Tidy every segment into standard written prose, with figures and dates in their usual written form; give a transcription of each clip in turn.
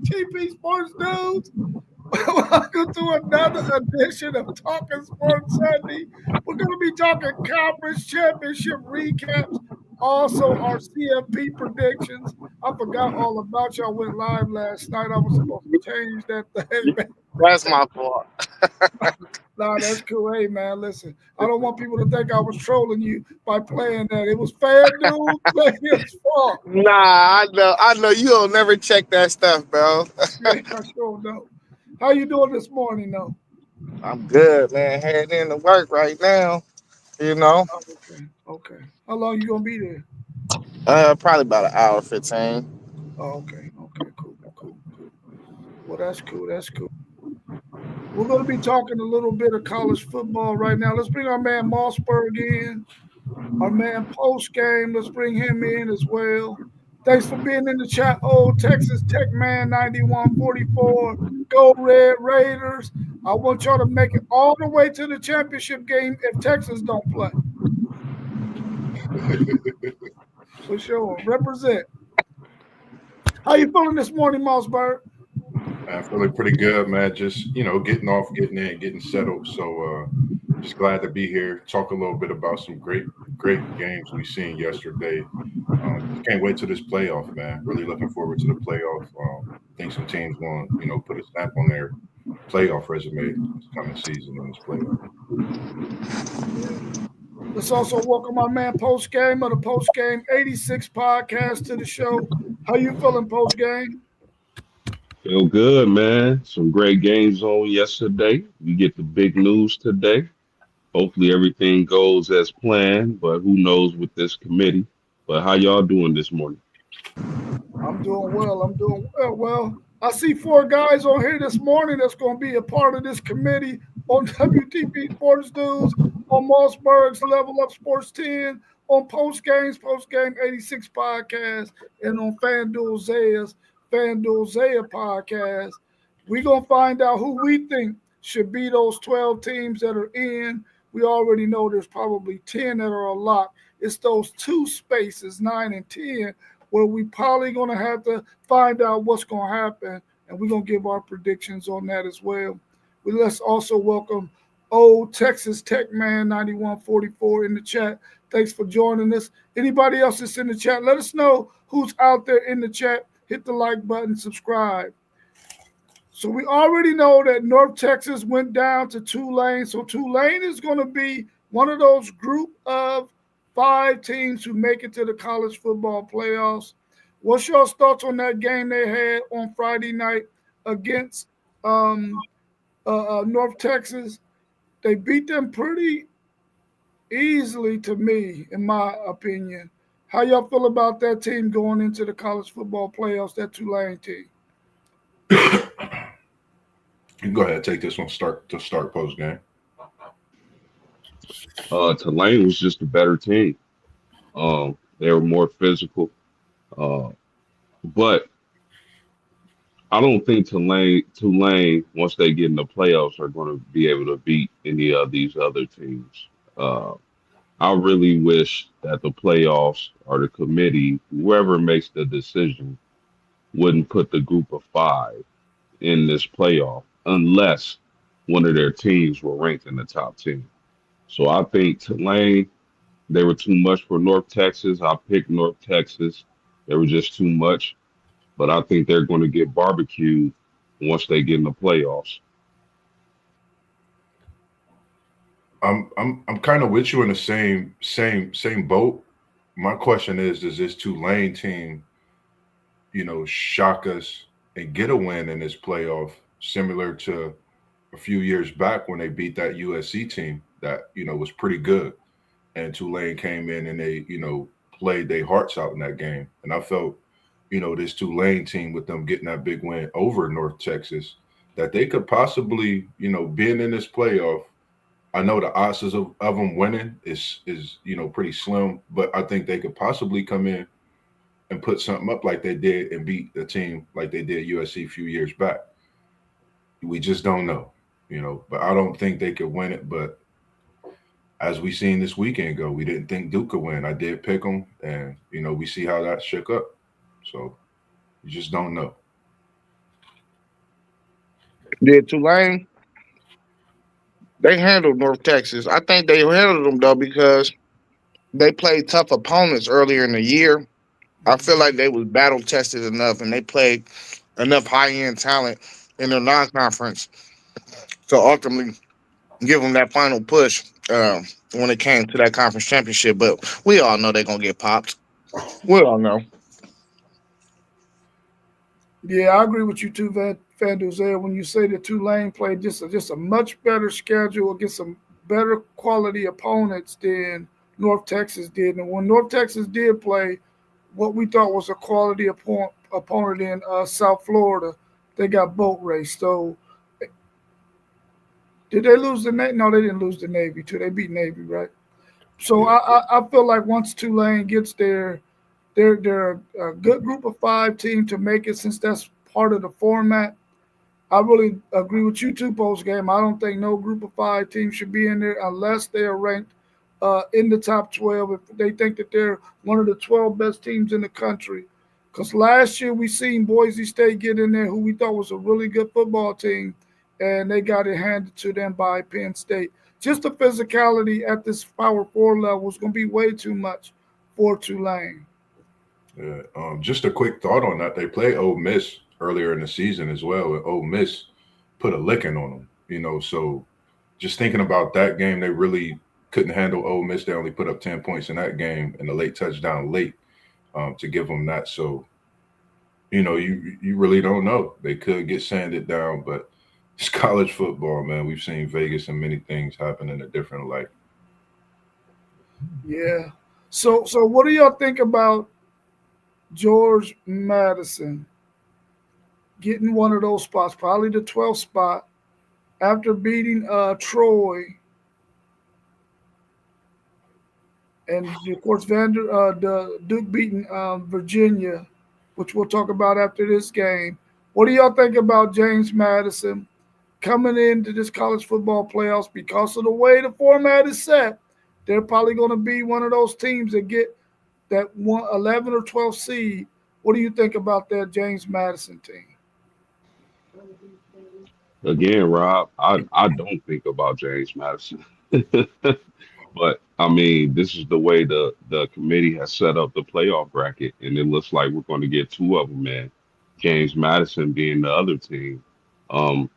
TP Sports News. Welcome to another edition of Talking Sports Sunday. We're going to be talking conference championship recaps, also our CFP predictions. I forgot all about y'all. Went live last night. I was supposed to change that thing. That's my fault. Nah, that's cool. Hey, man, listen. I don't want people to think I was trolling you by playing that. It was FanDuel playing his fault. Nah, I know you don't never check that stuff, bro. Yeah, I sure know. How you doing this morning, though? I'm good, man. Heading into work right now. You know, Oh, okay, okay. How long you gonna be there? probably about an hour 15. Oh, okay, okay, cool, cool, cool. Well, that's cool. That's cool. We're gonna be talking a little bit of college football right now. Let's bring our man Mossberg in. Our man Post Game. Let's bring him in as well. Thanks for being in the chat. Old Texas Tech Man 9144. Go Red Raiders. I want y'all to make it all the way to the championship game if Texas don't play. For sure. Represent. How you feeling this morning, Mossberg? I'm feeling pretty good, man. Just getting off, getting in, getting settled. So just glad to be here. Talk a little bit about some great games we seen yesterday. Can't wait to this playoff, man. Really looking forward to the playoff. Think some teams going, put a stamp on their playoff resume this coming season in this playoff. Yeah. Let's also welcome our man Post Game of the Post Game 86 podcast to the show. How you feeling, Post Game? Feel good, man. Some great games on yesterday. We get the big news today. Hopefully everything goes as planned, but who knows with this committee. But how y'all doing this morning? I'm doing well. I'm doing well. Well, I see four guys on here this morning that's going to be a part of this committee on WTP Sports News, on Mossberg's Level Up Sports 10, on Post Game 86 podcast, and on FanDuel Zaya podcast. We're going to find out who we think should be those 12 teams that are in. We already know there's probably 10 that are a lock. It's those two spaces, 9 and 10, where we probably going to have to find out what's going to happen, and we're going to give our predictions on that as well. Let's also welcome old Texas Tech Man 9144 in the chat. Thanks for joining us. Anybody else that's in the chat, let us know who's out there in the chat. Hit the like button, subscribe. So we already know that North Texas went down to Tulane. So Tulane is going to be one of those group of 5 teams who make it to the college football playoffs. What's your thoughts on that game they had on Friday night against North Texas? They beat them pretty easily to me, in my opinion. How y'all feel about that team going into the college football playoffs, that Tulane team? You can go ahead and take this one start post game. Tulane was just a better team. They were more physical. But I don't think Tulane, once they get in the playoffs, are going to be able to beat any of these other teams. I really wish that the playoffs or the committee, whoever makes the decision, wouldn't put the group of 5 in this playoff unless one of their teams were ranked in the top 10. So I think Tulane, they were too much for North Texas. I picked North Texas. They were just too much. But I think they're going to get barbecued once they get in the playoffs. I'm kind of with you in the same boat. My question is, does this Tulane team, shock us and get a win in this playoff, similar to a few years back when they beat that USC team that was pretty good, and Tulane came in and they played their hearts out in that game, and I felt this Tulane team with them getting that big win over North Texas, that they could possibly being in this playoff. I know the odds of them winning is pretty slim, but I think they could possibly come in and put something up like they did and beat the team like they did USC a few years back. We just don't know, but I don't think they could win it. But as we seen this weekend go, we didn't think Duke could win. I did pick them, and we see how that shook up. So you just don't know. Did Tulane? They handled North Texas. I think they handled them though because they played tough opponents earlier in the year. I feel like they was battle tested enough and they played enough high end talent in their non conference to ultimately give them that final push when it came to that conference championship. But we all know they're gonna get popped. We all know. Yeah, I agree with you too, Van Duzel, when you say that Tulane played just a much better schedule against some better quality opponents than North Texas did. And when North Texas did play what we thought was a quality opponent in South Florida, they got boat raced. So did they lose the Navy? No, they didn't lose the Navy too. They beat Navy, right? So Yeah. I feel like once Tulane gets there, they're a good group of five team to make it since that's part of the format. I really agree with you too, post game. I don't think no group of five team should be in there unless they are ranked in the top 12. If they think that they're one of the 12 best teams in the country. Because last year we seen Boise State get in there, who we thought was a really good football team, and they got it handed to them by Penn State. Just the physicality at this Power Four level is going to be way too much for Tulane. Yeah. Just a quick thought on that. They played Ole Miss earlier in the season as well, and Ole Miss put a licking on them. So just thinking about that game, they really couldn't handle Ole Miss. They only put up 10 points in that game, and the late touchdown late to give them that. So you really don't know. They could get sanded down, but it's college football, man. We've seen Vegas and many things happen in a different light. Yeah. So what do y'all think about George Madison getting one of those spots, probably the 12th spot, after beating Troy and of course the Duke beating Virginia, which we'll talk about after this game. What do y'all think about James Madison coming into this college football playoffs because of the way the format is set? They're probably going to be one of those teams that get that 11 or 12 seed. What do you think about that James Madison team? Again, Rob, I don't think about James Madison. But I mean, this is the way the committee has set up the playoff bracket, and it looks like we're going to get two of them, man. James Madison being the other team. Um,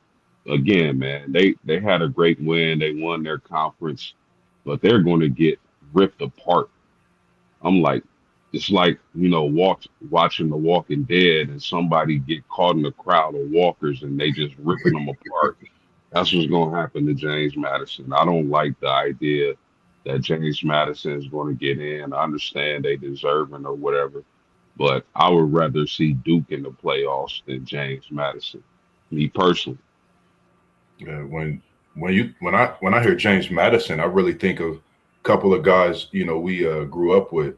Again, man, they had a great win. They won their conference, but they're going to get ripped apart. I'm like, it's like watching The Walking Dead, and somebody get caught in a crowd of walkers, and they just ripping them apart. That's what's going to happen to James Madison. I don't like the idea that James Madison is going to get in. I understand they deserve it or whatever, but I would rather see Duke in the playoffs than James Madison. Me personally. Yeah, when I hear James Madison, I really think of a couple of guys we grew up with,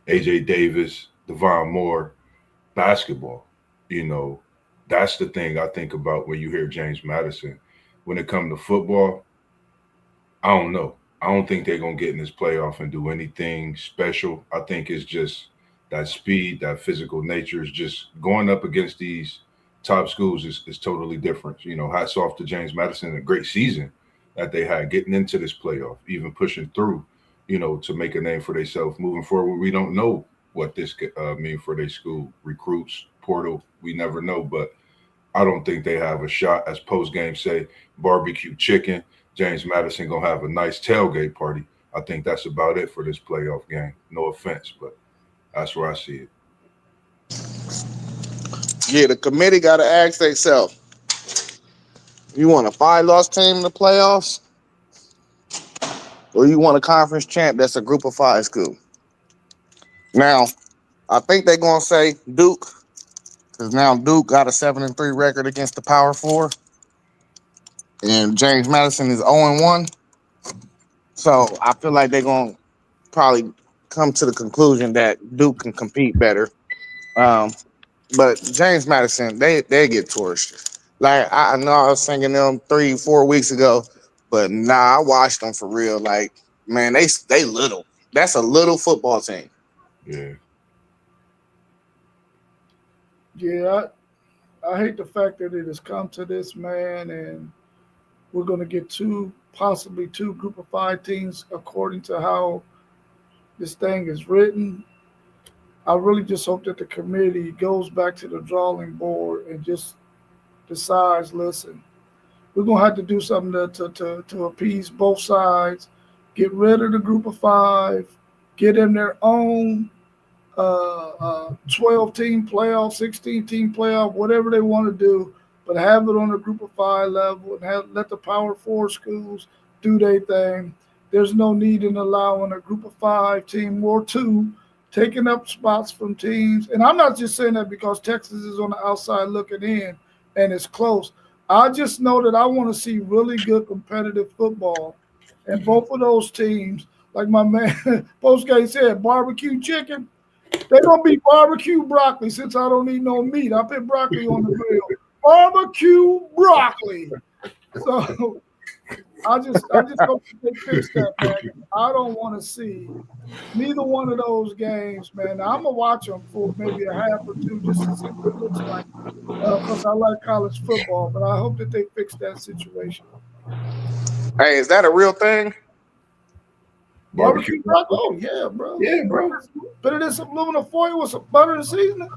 AJ Davis, Devon Moore, basketball. You know, that's the thing I think about when you hear James Madison. When it comes to football, I don't know. I don't think they're gonna get in this playoff and do anything special. I think it's just that speed, that physical nature is just going up against these top schools is totally different. Hats off to James Madison, a great season that they had getting into this playoff, even pushing through, to make a name for themselves. Moving forward, we don't know what this could mean for their school recruits portal. We never know, but I don't think they have a shot. As post game say, barbecue chicken. James Madison gonna have a nice tailgate party. I think that's about it for this playoff game. No offense, but that's where I see it. Yeah, the committee got to ask themselves: you want a five-loss team in the playoffs, or you want a conference champ that's a group of five school? Now, I think they're gonna say Duke because now Duke got a 7-3 record against the Power Four, and James Madison is 0-1. So I feel like they're gonna probably come to the conclusion that Duke can compete better. Um, but James Madison, they get torched. Like I know I was singing them 3-4 weeks ago, but nah, I watched them for real. Like man, they little. That's a little football team. Yeah, Yeah, I hate the fact that it has come to this, man, and we're going to get possibly two group of five teams according to how this thing is written. I really just hope that the committee goes back to the drawing board and just decides, listen, we're going to have to do something to appease both sides, get rid of the group of five, get them their own 12 team playoff, 16 team playoff, whatever they want to do, but have it on a group of five level and let the Power Four schools do their thing. There's no need in allowing a group of five team or two taking up spots from teams. And I'm not just saying that because Texas is on the outside looking in and it's close. I just know that I want to see really good competitive football. And both of those teams, like my man Postgate said, barbecue chicken, they gonna be barbecue broccoli since I don't eat no meat. I put broccoli on the grill. Barbecue broccoli. So I just hope they fix that, man. I don't want to see neither one of those games, man. Now, I'm gonna watch them for maybe a half or two just to see what it looks like, because I like college football. But I hope that they fix that situation. Hey, is that a real thing? Barbecue broccoli? Oh yeah, bro. Yeah, bro. Put it in some aluminum foil with some butter and seasoning.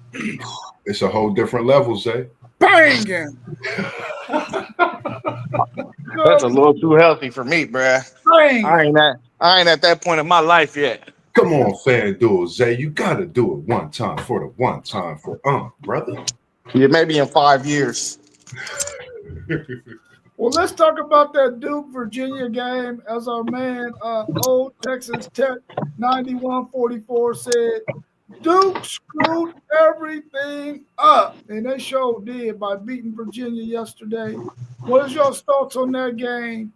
It's a whole different level, Zay. Banging. That's a little too healthy for me, bruh. Banging. I ain't at that point in my life yet. Come on, FanDuel, Zay. You gotta do it one time for the one time for brother. Yeah, maybe in 5 years. Well, let's talk about that Duke Virginia game. As our man, old Texas Tech 9144 said, Duke screwed everything up, and they sure did by beating Virginia yesterday. What is your thoughts on that game?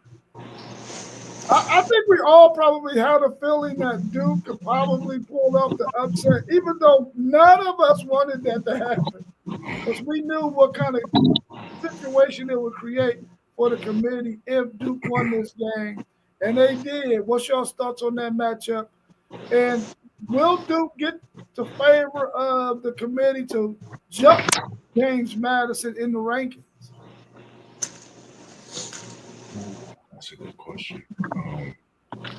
I think we all probably had a feeling that Duke could probably pull off the upset, even though none of us wanted that to happen, because we knew what kind of situation it would create for the committee if Duke won this game, and they did. What's your thoughts on that matchup? And will Duke get to favor of the committee to jump James Madison in the rankings? That's a good question.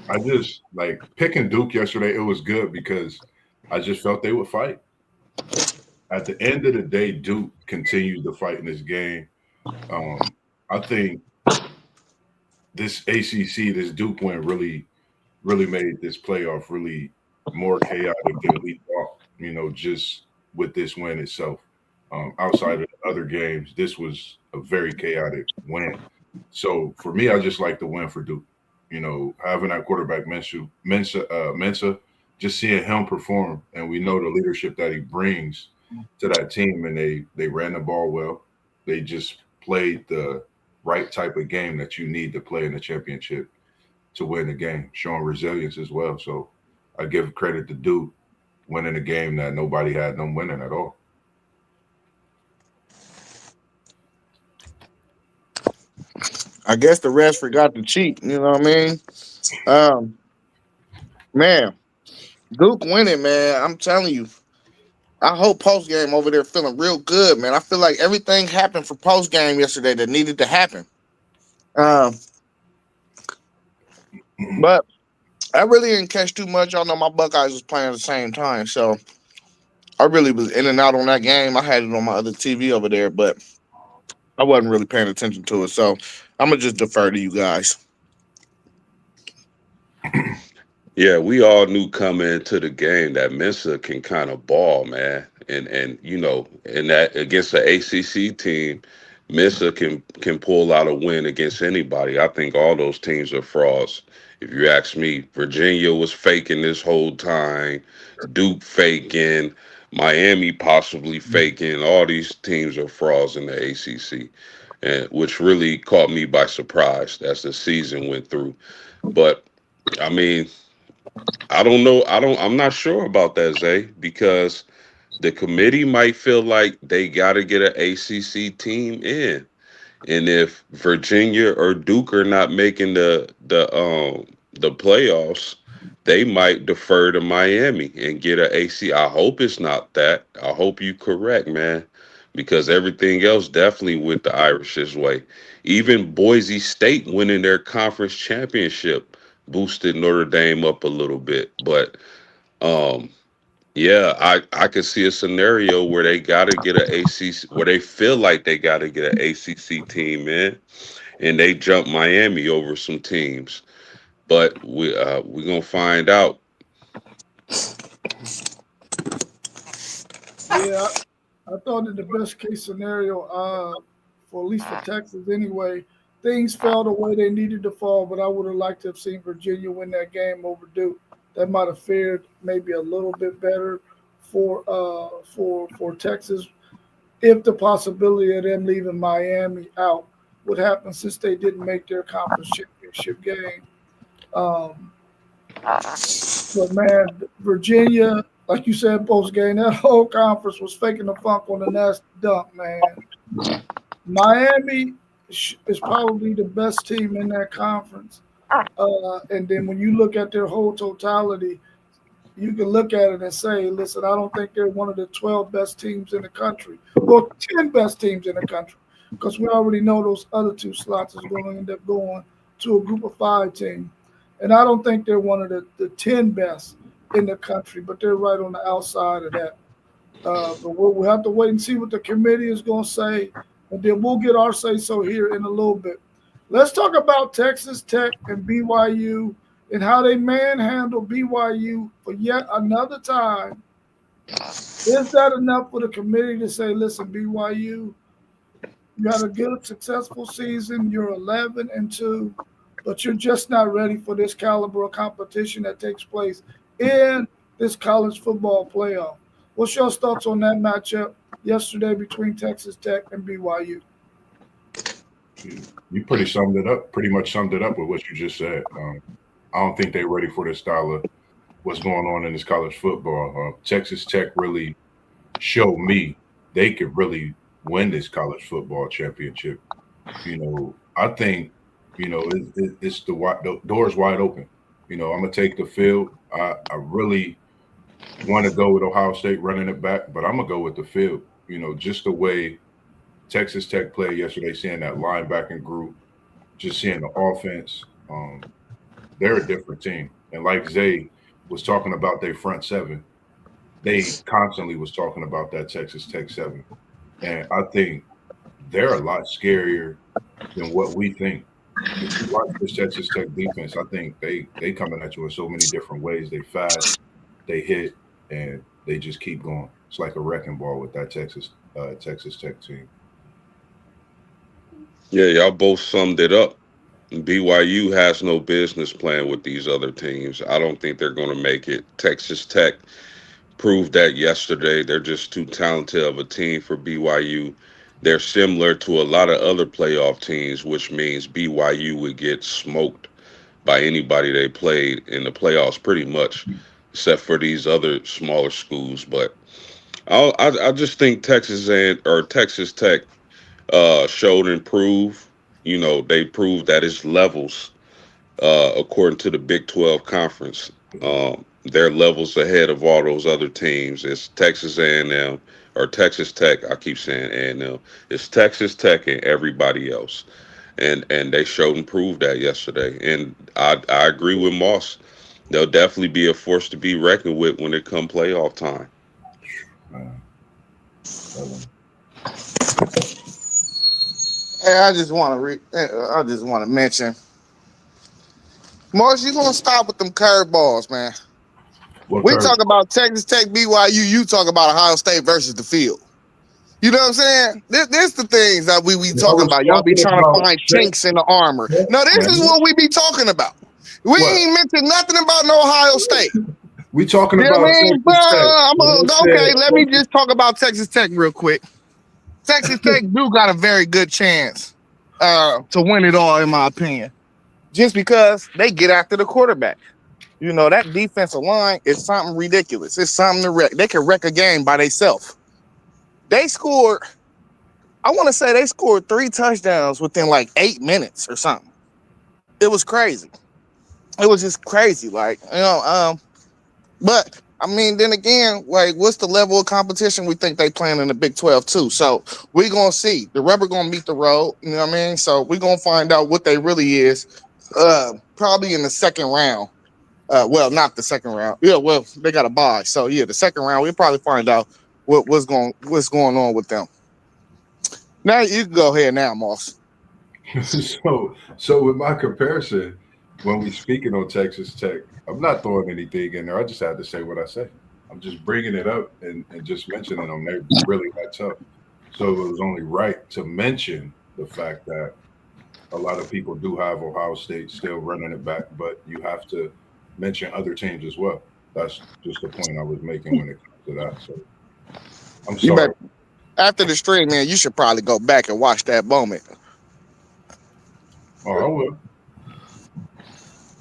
I just like picking Duke yesterday. It was good because I just felt they would fight. At the end of the day, Duke continued to fight in this game. I think this ACC, this Duke win, really made this playoff really more chaotic than we thought. You know, just with this win itself. Outside of the other games, this was a very chaotic win. So for me, I just like the win for Duke. You know, having that quarterback Mensa, just seeing him perform, and we know the leadership that he brings to that team, and they ran the ball well. They just played the right type of game that you need to play in the championship to win the game, showing resilience as well. So I give credit to Duke winning a game that nobody had them winning at all. I guess the rest forgot to cheat. You know what I mean? Um, man, Duke winning, man. I'm telling you. I hope post game over there feeling real good, man. I feel like everything happened for post game yesterday that needed to happen. Um, but I really didn't catch too much. Y'all know my Buckeyes was playing at the same time, so I really was in and out on that game. I had it on my other TV over there, but I wasn't really paying attention to it. So I'm gonna just defer to you guys. Yeah, we all knew coming into the game that Mensa can kind of ball, man, and in that against the ACC team, Mensa can pull out a win against anybody. I think all those teams are frauds. If you ask me, Virginia was faking this whole time, Duke faking, Miami possibly faking. All these teams are frauds in the ACC, and which really caught me by surprise as the season went through. But I mean, I don't know. I'm not sure about that, Zay, because the committee might feel like they got to get an ACC team in, and if Virginia or Duke are not making the playoffs, they might defer to Miami and get an AC. I hope it's not that. I hope you correct, man, because everything else definitely went the Irish's way. Even Boise State winning their conference championship boosted Notre Dame up a little bit. But um, yeah, I could see a scenario where they got to get an ACC, where they feel like they got to get an ACC team in, and they jump Miami over some teams. But we gonna find out. Yeah, I thought in the best case scenario, for at least for Texas anyway, things fell the way they needed to fall. But I would have liked to have seen Virginia win that game over Duke. That might have fared maybe a little bit better for Texas if the possibility of them leaving Miami out would happen since they didn't make their conference championship game. Um, but man, Virginia, like you said, post game, that whole conference was faking the funk on the nasty dunk, man. Miami is probably the best team in that conference. And then when you look at their whole totality, you can look at it and say, listen, I don't think they're one of the 12 best teams in the country, or 10 best teams in the country, because we already know those other two slots is going to end up going to a group of 5 team. And I don't think they're one of the 10 best in the country, but they're right on the outside of that. But we'll have to wait and see what the committee is going to say, and then we'll get our say so here in a little bit. Let's talk about Texas Tech and BYU and how they manhandle BYU for yet another time. Is that enough for the committee to say, listen, BYU, you had a good, successful season. You're 11-2, but you're just not ready for this caliber of competition that takes place in this college football playoff. What's your thoughts on that matchup yesterday between Texas Tech and BYU? You pretty much summed it up with what you just said. I don't think they're ready for the style of what's going on in this college football. Texas Tech really showed me they could really win this college football championship. I think, it's the door's wide open. I'm going to take the field. I really want to go with Ohio State running it back, but I'm going to go with the field. Just the way Texas Tech played yesterday, seeing that linebacking group, just seeing the offense. They're a different team. And like Zay was talking about their front 7, they constantly was talking about that Texas Tech 7. And I think they're a lot scarier than what we think. If you watch this Texas Tech defense, I think they coming at you in so many different ways. They fast, they hit, and they just keep going. It's like a wrecking ball with that Texas Tech team. Yeah, y'all both summed it up. BYU has no business playing with these other teams. I don't think they're going to make it. Texas Tech proved that yesterday. They're just too talented of a team for BYU. They're similar to a lot of other playoff teams, which means BYU would get smoked by anybody they played in the playoffs pretty much, except for these other smaller schools. But I just think Texas Tech showed and proved. They proved that it's levels according to the Big 12 conference. They're levels ahead of all those other teams. It's Texas A&M or Texas Tech. I keep saying A&M. It's Texas Tech and everybody else, and they showed and proved that yesterday. And I agree with Moss. They'll definitely be a force to be reckoned with when it come playoff time. Hey, I just want to mention, Morris, you gonna stop with them curveballs, man. We talk about Texas Tech, BYU. You talk about Ohio State versus the field. You know what I'm saying? This the things that we talking about. Y'all be trying to find chinks in the armor. No, this is what we be talking about. We ain't mentioned nothing about no Ohio State. We talking about okay, let me just talk about Texas Tech real quick. Texas Tech do got a very good chance to win it all, in my opinion. Just because they get after the quarterback. That defensive line is something ridiculous. It's something to wreck. They can wreck a game by themselves. They scored 3 touchdowns within like 8 minutes or something. It was crazy. It was just crazy. But I mean, then again, like, what's the level of competition we think they playing in the Big 12 too? So we're gonna see. The rubber gonna meet the road. You know what I mean? So we're gonna find out what they really is. Probably in the second round. Well, not the second round. Yeah, well, they got a bye. So yeah, the second round, we'll probably find out what's going on with them. Now you can go ahead now, Moss. So with my comparison, when we speaking on Texas Tech, I'm not throwing anything in there. I just had to say what I say. I'm just bringing it up and just mentioning them. They're really that tough. So it was only right to mention the fact that a lot of people do have Ohio State still running it back, but you have to mention other teams as well. That's just the point I was making when it comes to that. So I'm You sorry. bet. After the stream, man, you should probably go back and watch that moment. Oh, I will.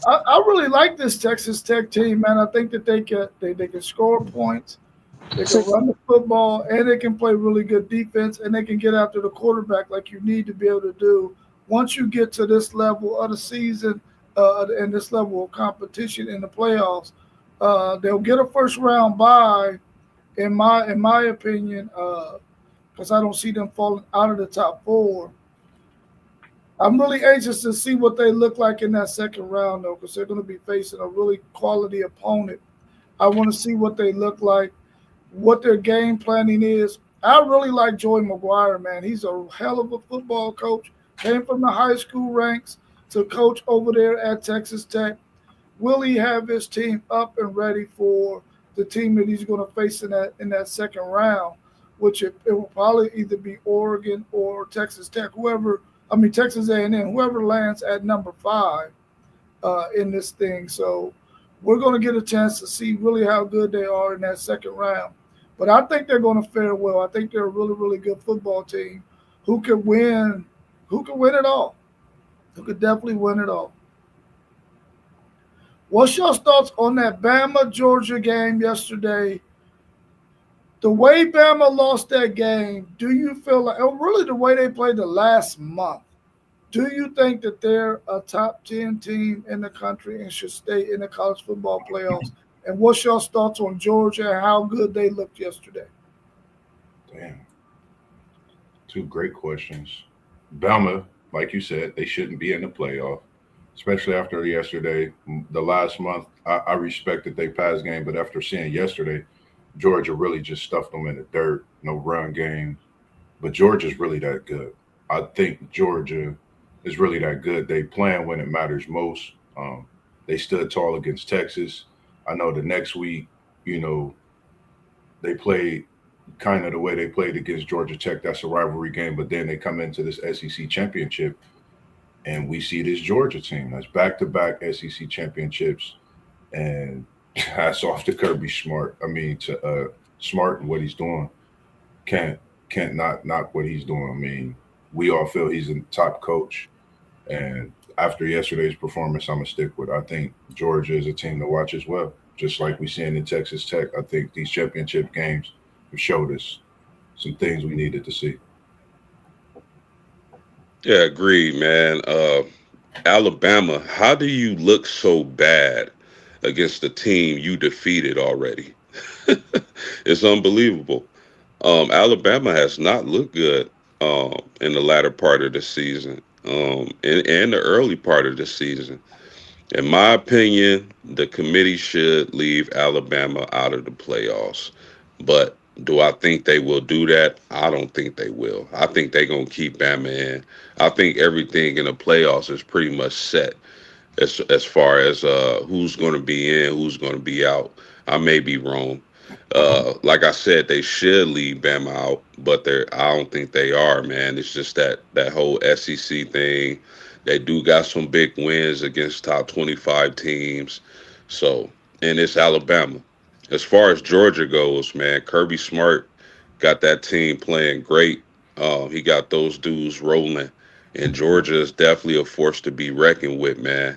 I really like this Texas Tech team, man. I think that they can score points, they can run the football, and they can play really good defense, and they can get after the quarterback like you need to be able to do. Once you get to this level of the season and this level of competition in the playoffs, they'll get a first round bye, in my opinion, because I don't see them falling out of the top four. I'm really anxious to see what they look like in that second round, though, because they're going to be facing a really quality opponent. I want to see what they look like, what their game planning is. I really like Joey McGuire, man. He's a hell of a football coach. Came from the high school ranks to coach over there at Texas Tech. Will he have his team up and ready for the team that he's going to face in that second round? Which it will probably either be Oregon or Texas Tech, whoever. I mean Texas A&M, whoever lands at number 5 in this thing. So we're going to get a chance to see really how good they are in that second round. But I think they're going to fare well. I think they're a really, really good football team who could win, it all, who could definitely win it all. What's your thoughts on that Bama Georgia game yesterday? The way Bama lost that game, do you feel like, oh, really the way they played the last month, do you think that they're a top 10 team in the country and should stay in the college football playoffs? And what's your thoughts on Georgia and how good they looked yesterday? Damn. Two great questions. Bama, like you said, they shouldn't be in the playoff, especially after yesterday. The last month, I respect that they passed game, but after seeing yesterday, Georgia really just stuffed them in the dirt. No run game, but Georgia's really that good. I think Georgia is really that good. They playing when it matters most. They stood tall against Texas. I know the next week, you know, they played kind of the way they played against Georgia Tech. That's a rivalry game, but then they come into this SEC championship, and we see this Georgia team that's back-to-back SEC championships, and hats off to Kirby Smart. I mean, to Smart and what he's doing. Can't can't not knock what he's doing. I mean, we all feel he's a top coach, and after yesterday's performance, I'm gonna stick with. I think Georgia is a team to watch as well. Just like we seen in Texas Tech, I think these championship games have showed us some things we needed to see. Yeah, agreed, man. Alabama, how do you look so bad against the team you defeated already? It's unbelievable. Alabama has not looked good in the latter part of the season, and the early part of the season. In my opinion, the committee should leave Alabama out of the playoffs. But do I think they will do that? I don't think they will. I think they're going to keep Bama in. I think everything in the playoffs is pretty much set as far as who's going to be in, who's going to be out. I may be wrong. Like I said, they should leave Bama out, but I don't think they are, man. It's just that whole SEC thing. They do got some big wins against top 25 teams. So, and it's Alabama. As far as Georgia goes, man, Kirby Smart got that team playing great. He got those dudes rolling, and Georgia is definitely a force to be reckoned with, man.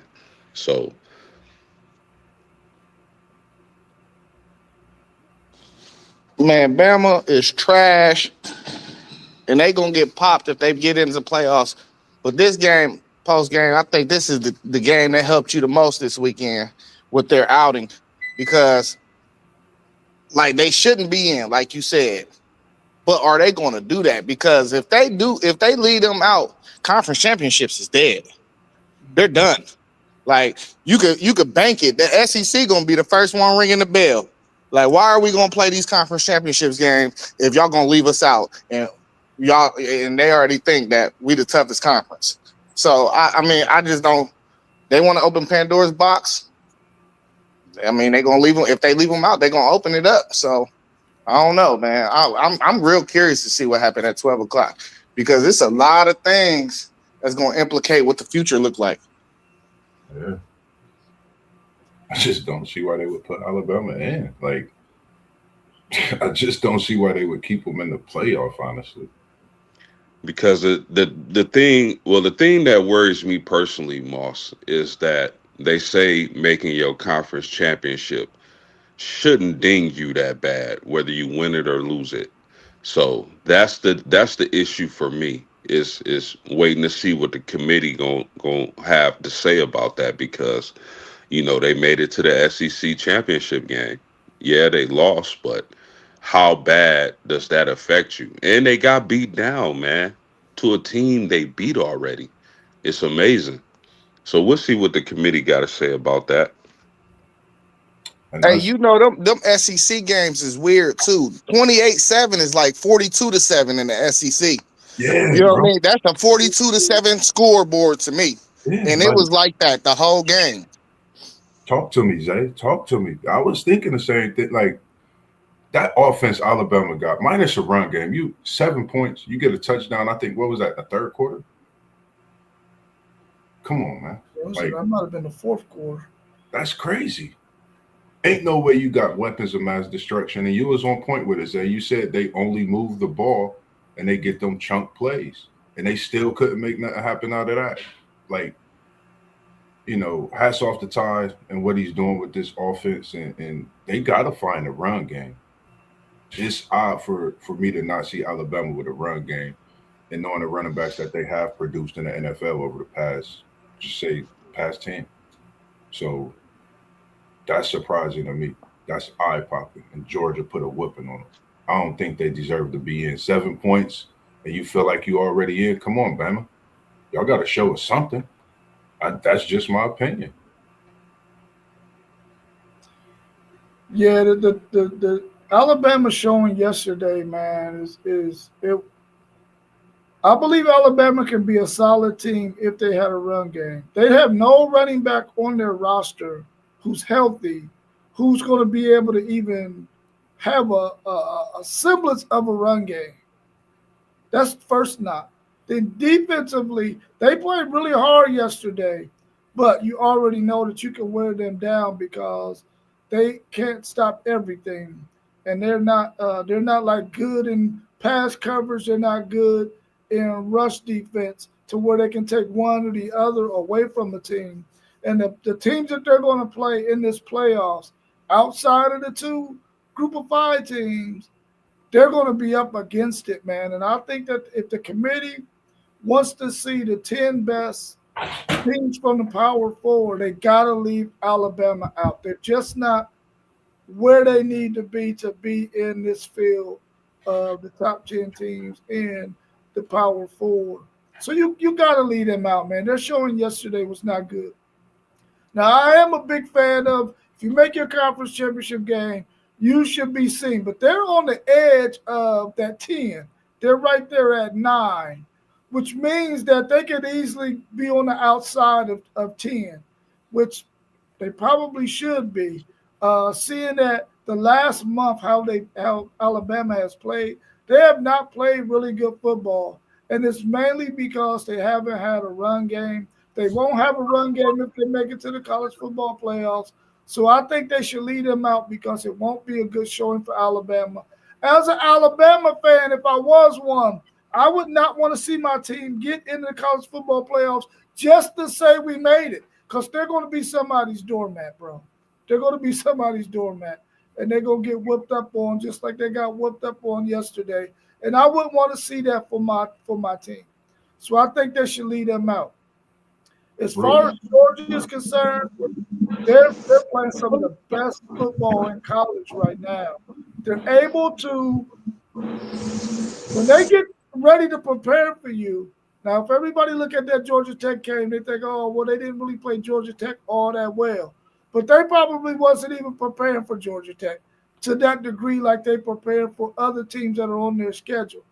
So, Man, Bama is trash, and they gonna get popped if they get into the playoffs. But this game, post game, I think this is the game that helped you the most this weekend with their outing, because Like they shouldn't be in, like you said. But are they going to do that? Because if they do, if they lead them out, conference championships is dead. They're done. Like you could bank it. The SEC gonna be the first one ringing the bell. Like, why are we gonna play these conference championships games if y'all gonna leave us out and they already think that we the toughest conference. So I mean I just don't. They want to open Pandora's box. I mean they gonna leave them if they leave them out. They gonna open it up. So I don't know, man. I'm real curious to see what happened at 12 o'clock because it's a lot of things that's gonna implicate what the future look like. Yeah. I just don't see why they would put Alabama in. Like, I just don't see why they would keep them in the playoff. Honestly, Because the thing that worries me personally, Moss, is that they say making your conference championship shouldn't ding you that bad, whether you win it or lose it. So that's the issue for me is waiting to see what the committee going have to say about that because they made it to the SEC championship game. Yeah, they lost, but how bad does that affect you? And they got beat down, man, to a team they beat already. It's amazing. So we'll see what the committee got to say about that. and Hey, that's them SEC games is weird too. 28-7 is like 42-7 in the SEC. yeah, You know what I bro. mean? That's a 42-7 scoreboard to me. Yeah, And it like was like that the whole game. talk to me, Zay. Talk to me. I was thinking the same thing. Like that offense Alabama got minus a run game. You 7 points. You get a touchdown. I think what was that? The third quarter. Come on, man. Like That might have been the fourth quarter. that's crazy. Ain't no way you got weapons of mass destruction. And you was on point with it, Zay. You said they only move the ball and they get them chunk plays. And they still couldn't make nothing happen out of that. Like, hats off to Ty and what he's doing with this offense. And they got to find a run game. It's odd for me to not see Alabama with a run game and knowing the running backs that they have produced in the NFL over the past, just say, past 10. So that's surprising to me. That's eye popping. And Georgia put a whooping on them. I don't think they deserve to be in 7 points. And you feel like you already in. Come on, Bama. Y'all got to show us something. That's just my opinion. Yeah, the Alabama showing yesterday, man, is it. I believe Alabama can be a solid team if they had a run game. They have no running back on their roster who's healthy, who's going to be able to even have a semblance of a run game. That's first not. Then defensively, they played really hard yesterday, but you already know that you can wear them down because they can't stop everything, and they're not like good in pass coverage. They're not good in rush defense to where they can take one or the other away from the team. And the teams that they're going to play in this playoffs, outside of the two group of five teams, they're going to be up against it, man. And I think that if the committee wants to see the 10 best teams from the Power Four, they got to leave Alabama out. They're just not where they need to be in this field of the top 10 teams in the Power Four. So you got to leave them out, man. Their showing yesterday was not good. Now, I am a big fan of if you make your conference championship game, you should be seen. But they're on the edge of that 10. They're right there at 9, which means that they could easily be on the outside of 10, which they probably should be. Seeing that the last month how Alabama has played, they have not played really good football, and it's mainly because they haven't had a run game. They won't have a run game if they make it to the college football playoffs. So I think they should lead them out because it won't be a good showing for Alabama. As an Alabama fan, if I was one, I would not want to see my team get into the college football playoffs just to say we made it, because they're going to be somebody's doormat, bro. They're going to be somebody's doormat, and they're going to get whooped up on just like they got whooped up on yesterday. And I wouldn't want to see that for my team. So I think they should lead them out. As far as Georgia is concerned, they're playing some of the best football in college right now. They're able to, when they get ready to prepare for you. Now, if everybody look at that Georgia Tech game, they think, oh, well, they didn't really play Georgia Tech all that well. But they probably wasn't even preparing for Georgia Tech to that degree like they prepared for other teams that are on their schedule.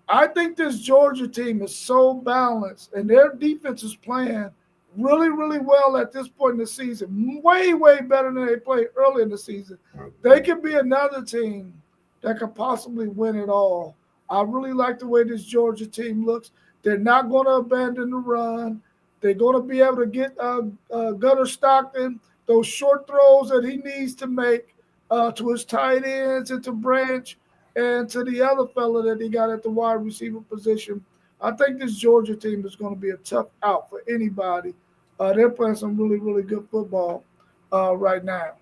I think this Georgia team is so balanced, and their defense is playing really, really well at this point in the season. Way, way better than they played early in the season. They could be another team that could possibly win it all. I really like the way this Georgia team looks. They're not going to abandon the run. They're going to be able to get Gunner Stockton those short throws that he needs to make to his tight ends and to Branch and to the other fella that he got at the wide receiver position. I think this Georgia team is going to be a tough out for anybody. They're playing some really, really good football right now.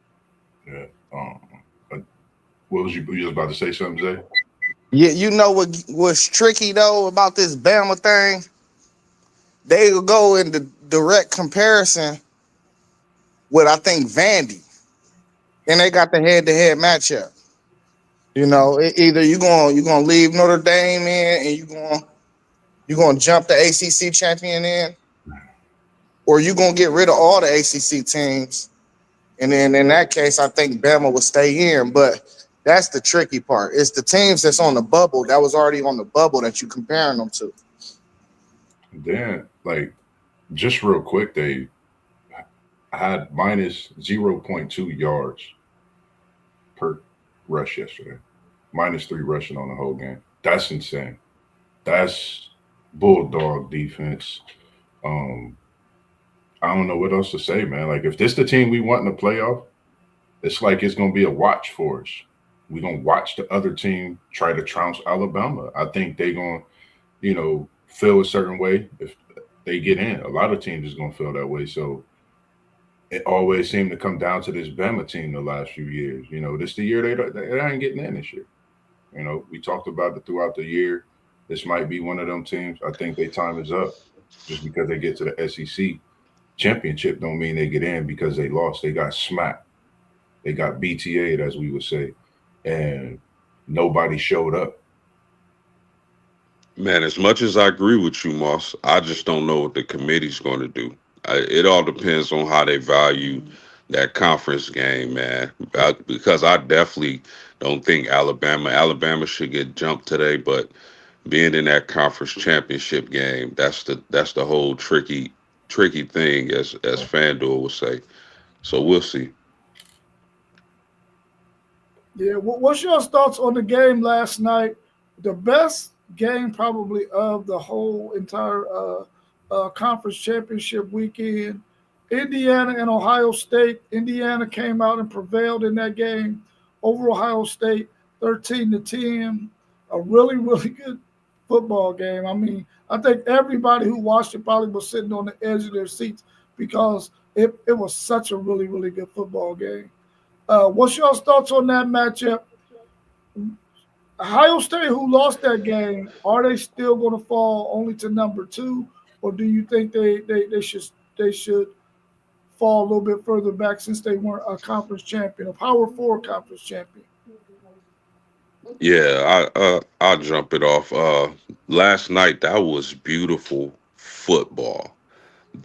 Yeah. Uh, what was you was about to say something, Zay? Yeah, you know what was tricky though about this Bama thing? They will go into direct comparison with I think Vandy, and they got the head-to-head matchup. Either you gonna leave Notre Dame in, and you gonna jump the ACC champion in, or you gonna get rid of all the ACC teams. And then in that case, I think Bama will stay in. But that's the tricky part. It's the teams that's on the bubble that was already on the bubble that you comparing them to. Then, like, just real quick, they had minus 0.2 yards per rush yesterday. -3 rushing on the whole game. That's insane. That's bulldog defense. Um, I don't know what else to say, man. Like, if this the team we want in the playoff, it's like it's gonna be a watch for us. We're gonna watch the other team try to trounce Alabama. I think they gonna, feel a certain way if they get in. A lot of teams is gonna feel that way. So it always seemed to come down to this Bama team the last few years. This the year they ain't getting in this year. We talked about it throughout the year. This might be one of them teams. I think their time is up. Just because they get to the SEC championship don't mean they get in because they lost. They got smacked. They got BTA'd, as we would say, and nobody showed up. Man, as much as I agree with you, Moss, I just don't know what the committee's going to do. It all depends on how they value that conference game, man. Because I definitely don't think Alabama should get jumped today, but being in that conference championship game, that's the whole tricky thing, as FanDuel would say. So we'll see. Yeah, what's your thoughts on the game last night? The best game probably of the whole entire conference championship weekend. Indiana and Ohio State. Indiana came out and prevailed in that game over Ohio State, 13-10. A really, really good football game. I mean, I think everybody who watched it probably was sitting on the edge of their seats because it was such a really, really good football game. What's your thoughts on that matchup? Ohio State, who lost that game, are they still going to fall only to number two, or do you think they should fall a little bit further back since they weren't a conference champion, a Power Four conference champion? Yeah, I'll jump it off. Last night that was beautiful football.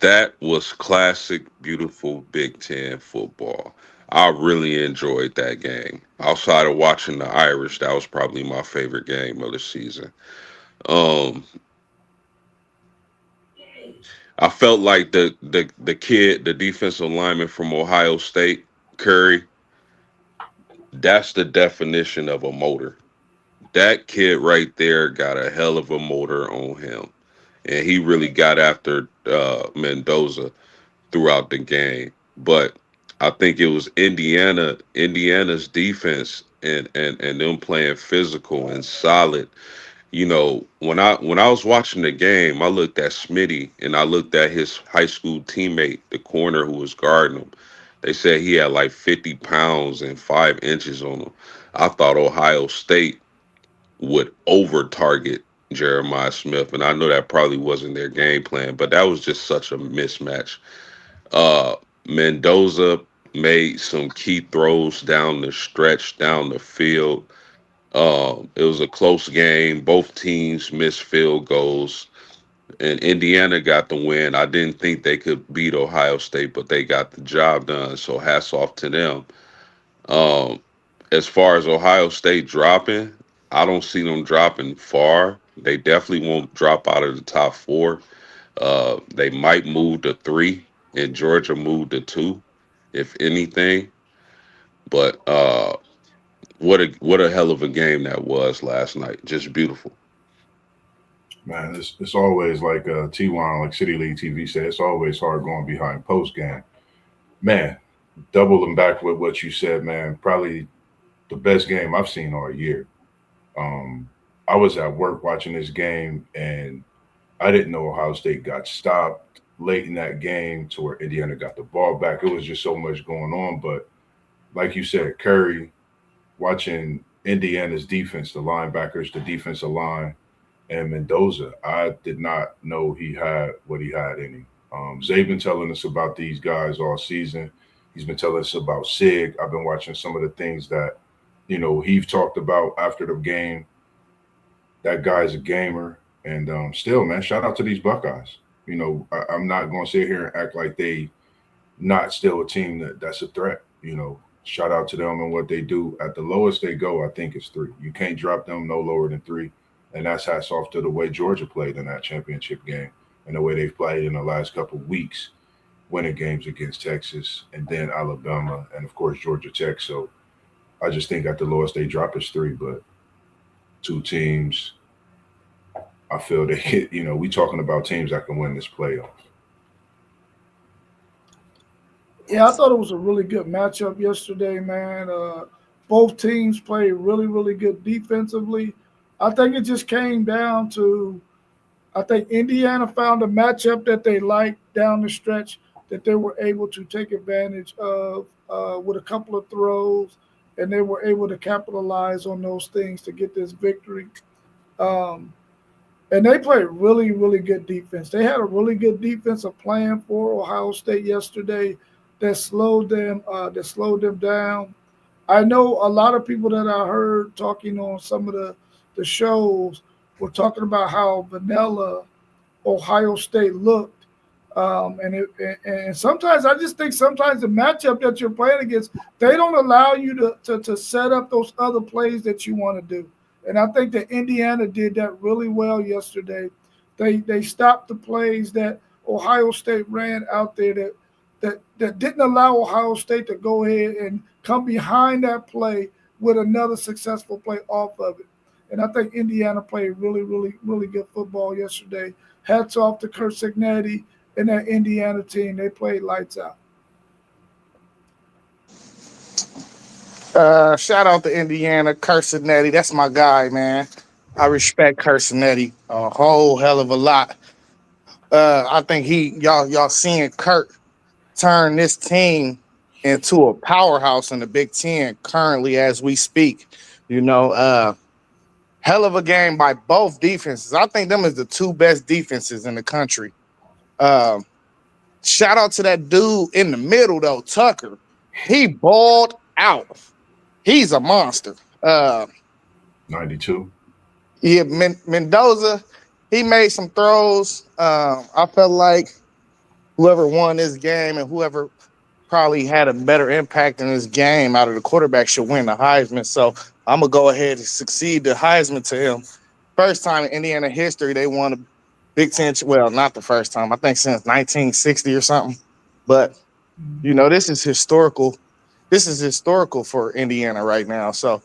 That was classic, beautiful Big Ten football. I really enjoyed that game. Outside of watching the Irish, that was probably my favorite game of the season. Um, I felt like the kid, the defensive lineman from Ohio State, Curry, that's the definition of a motor. That kid right there got a hell of a motor on him, and he really got after Mendoza throughout the game. But I think it was Indiana's defense and them playing physical and solid. When I was watching the game, I looked at Smitty and I looked at his high school teammate, the corner who was guarding him. They said he had like 50 pounds and 5 inches on him. I thought Ohio State would over target Jeremiah Smith, and I know that probably wasn't their game plan, but that was just such a mismatch. Mendoza made some key throws down the stretch, down the field. It was a close game. Both teams missed field goals, and Indiana got the win. I didn't think they could beat Ohio State, but they got the job done. So hats off to them. Um, as far as Ohio State dropping, I don't see them dropping far. They definitely won't drop out of the top four. They might move to three, and Georgia move to two, if anything. But what a hell of a game that was last night. Just beautiful. Man, it's always like T1, like City League TV said, it's always hard going behind post game. Man, doubling back with what you said, man, probably the best game I've seen all year. Um, I was at work watching this game, and I didn't know Ohio State got stopped late in that game to where Indiana got the ball back. It was just so much going on. But like you said, Curry, watching Indiana's defense, the linebackers, the defensive line, and Mendoza, I did not know he had what he had in him. Zay's been telling us about these guys all season. He's been telling us about Sig. I've been watching some of the things that, Heave talked about after the game. That guy's a gamer. And still, man, shout out to these Buckeyes. I'm not going to sit here and act like they not still a team that's a threat. Shout out to them and what they do. At the lowest they go, I think it's three. You can't drop them no lower than three. And that's hats off to the way Georgia played in that championship game and the way they've played in the last couple of weeks, winning games against Texas and then Alabama and, of course, Georgia Tech. So I just think at the lowest they drop is three, but two teams, I feel they hit, we talking about teams that can win this playoff. Yeah, I thought it was a really good matchup yesterday, man. Both teams played really, really good defensively. I think it just came down to I think Indiana found a matchup that they liked down the stretch that they were able to take advantage of with a couple of throws, and they were able to capitalize on those things to get this victory. Um, and they played really, really good defense. They had a really good defensive plan for Ohio State yesterday that slowed them down. I know a lot of people that I heard talking on some of the shows were talking about how vanilla Ohio State looked. And sometimes I just think sometimes the matchup that you're playing against, they don't allow you to set up those other plays that you want to do. And I think that Indiana did that really well yesterday. They stopped the plays that Ohio State ran out there that didn't allow Ohio State to go ahead and come behind that play with another successful play off of it. And I think Indiana played really, really, really good football yesterday. Hats off to Kurt Signetti and that Indiana team. They played lights out. Shout out to Indiana, Cursinetti. That's my guy, man. I respect Cursinetti a whole hell of a lot. I think y'all seeing Kurt turn this team into a powerhouse in the Big Ten currently as we speak. Hell of a game by both defenses. I think them is the two best defenses in the country. Um, Shout out to that dude in the middle though, Tucker. He balled out. He's a monster. 92. Yeah, Mendoza, he made some throws. I felt like whoever won this game and whoever probably had a better impact in this game out of the quarterback should win the Heisman. So I'm gonna go ahead and succeed the Heisman to him. First time in Indiana history they won a Big Ten. Well, not the first time. I think since 1960 or something. But this is historical. This is historical for Indiana right now. So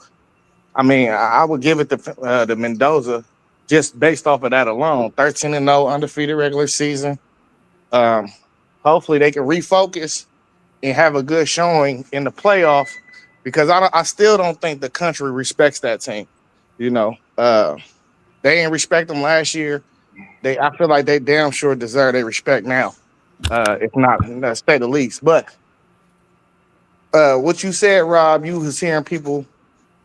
I mean, I would give it to Mendoza just based off of that alone. 13-0 undefeated regular season. Um, Hopefully they can refocus and have a good showing in the playoff because I still don't think the country respects that team. You know, they didn't respect them last year. I feel like they damn sure deserve their respect now, if not, to say the least. But what you said, Rob, you was hearing people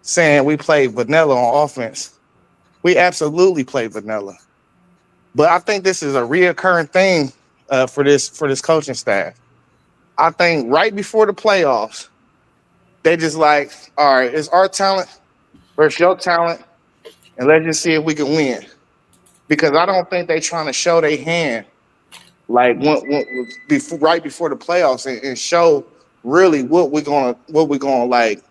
saying we play vanilla on offense. We absolutely play vanilla. But I think this is a reoccurring thing for this coaching staff. I think right before the playoffs, they just like, all right, it's our talent versus your talent, and let's just see if we can win. Because I don't think they trying to show their hand like before, right before the playoffs, and show really what we're gonna like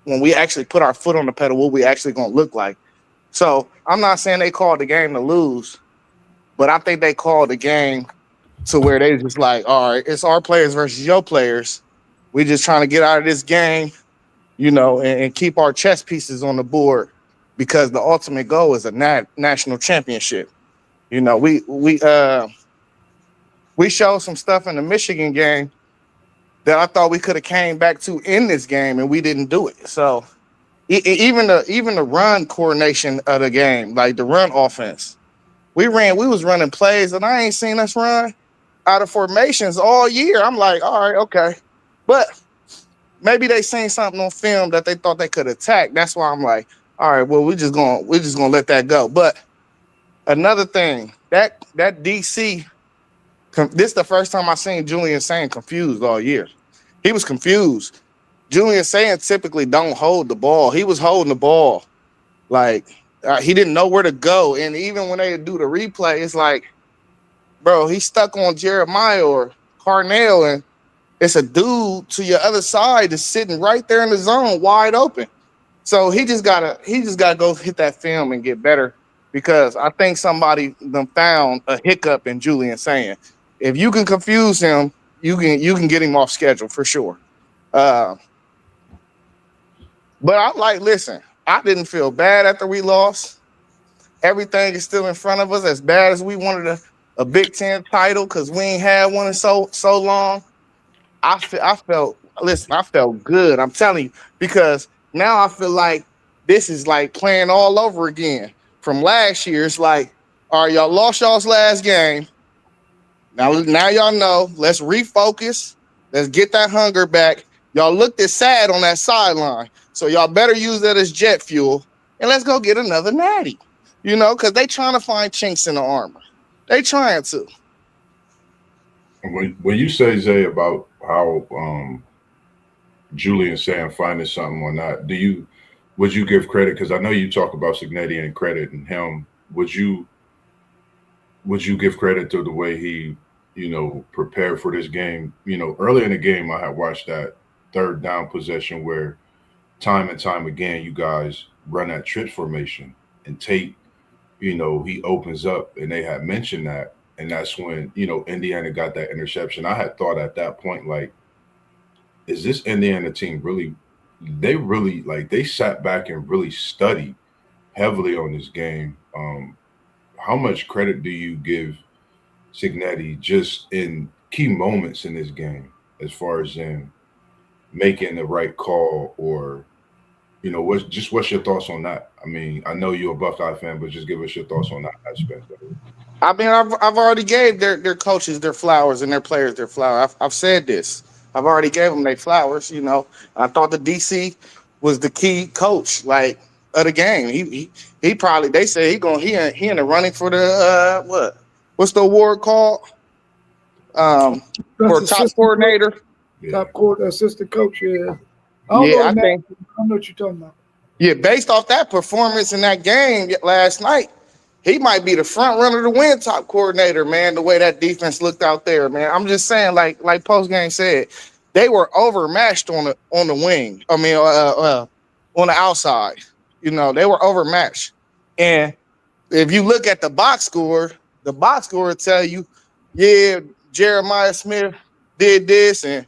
when we actually put our foot on the pedal, what we actually gonna look like. So I'm not saying they called the game to lose, but I think they called the game to where they just like, all right, it's our players versus your players. We just trying to get out of this game, and keep our chess pieces on the board because the ultimate goal is a national championship. You know, we showed some stuff in the Michigan game that I thought we could have came back to in this game, and we didn't do it. So even the run coordination of the game, like the run offense, we was running plays, and I ain't seen us run out of formations all year. I'm like, all right, okay, but maybe they seen something on film that they thought they could attack. That's why I'm like, all right, well, we're just gonna let that go. But another thing, that DC, this is the first time I seen Julian saying confused all year. He was confused. Julian saying typically don't hold the ball. He was holding the ball like he didn't know where to go. And even when they do the replay, it's like, bro, he's stuck on Jeremiah or Carnell, and it's a dude to your other side that's sitting right there in the zone, wide open. So he just gotta go hit that film and get better, because I think somebody them found a hiccup in Julian saying. If you can confuse him, you can get him off schedule for sure. Uh, but I like, listen, I didn't feel bad after we lost. Everything is still in front of us. As bad as we wanted a Big Ten title because we ain't had one in so long. I felt, listen, I felt good. I'm telling you, because now I feel like this is like playing all over again from last year. It's like, all right, y'all lost y'all's last game. Now y'all know. Let's refocus. Let's get that hunger back. Y'all looked as sad on that sideline, so y'all better use that as jet fuel, and let's go get another natty. Because they trying to find chinks in the armor. They trying to. When you say, Zay, about how Julian saying finding something or not, would you give credit? Because I know you talk about Signetti and credit and him. Would you give credit to the way he, prepared for this game? Early in the game, I had watched that third down possession where time and time again you guys run that trips formation, and Tate, he opens up, and they had mentioned that, and that's when Indiana got that interception. I had thought at that point, like, is this Indiana team really? They really, like, they sat back and really studied heavily on this game. How much credit do you give Signetti just in key moments in this game, as far as in making the right call, or what's your thoughts on that? I mean, I know you're a Buckeye fan, but just give us your thoughts on that aspect of it. I mean, I've already gave their coaches their flowers and their players their flowers. I've said this. I've already gave them their flowers. I thought the DC was the key coach, like, of the game. He probably, they say he in the running for the what's the award called, for That's top assistant coach, coordinator. Yeah. assistant coach. Yeah, I don't Yeah, know I the name. think, I don't know what you're talking about. yeah, based off that performance in that game last night, he might be the front runner to win top coordinator, man. The way that defense looked out there, man. I'm just saying, like post game said, they were overmatched on the wing. I mean, on the outside. They were overmatched. And if you look at the box score will tell you, yeah, Jeremiah Smith did this, and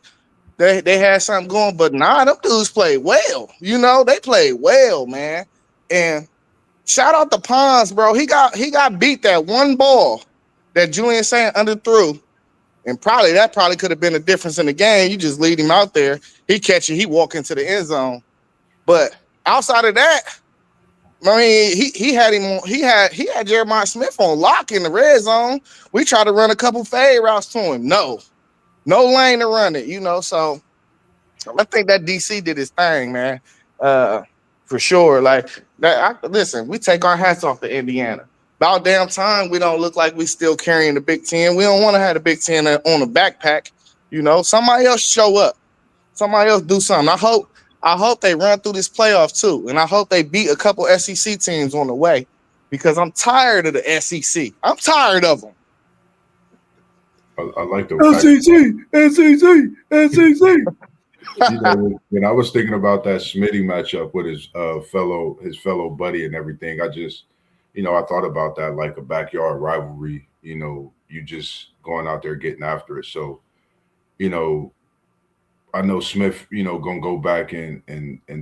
they had something going, but nah, them dudes played well. They played well, man. And shout out to Pons, bro. He got beat that one ball that Julian Saint underthrew, and that probably could have been the difference in the game. You just lead him out there, he catch it, he walk into the end zone. But outside of that, I mean, he had him on, he had Jeremiah Smith on lock in the red zone. We tried to run a couple fade routes to him. No lane to run it. So I think that DC did his thing, man. For sure. Like that. Listen, we take our hats off to Indiana. About damn time we don't look like we still carrying the Big Ten. We don't want to have the Big Ten on the backpack. You know, somebody else show up. Somebody else do something. I hope they run through this playoff too, and I hope they beat a couple SEC teams on the way because I'm tired of the SEC. I'm tired of them. I like the fact, SEC, SEC, SEC. when I was thinking about that Smitty matchup with his fellow buddy and everything, I just, I thought about that like a backyard rivalry. You just going out there getting after it. So, you know, I know Smith, gonna go back and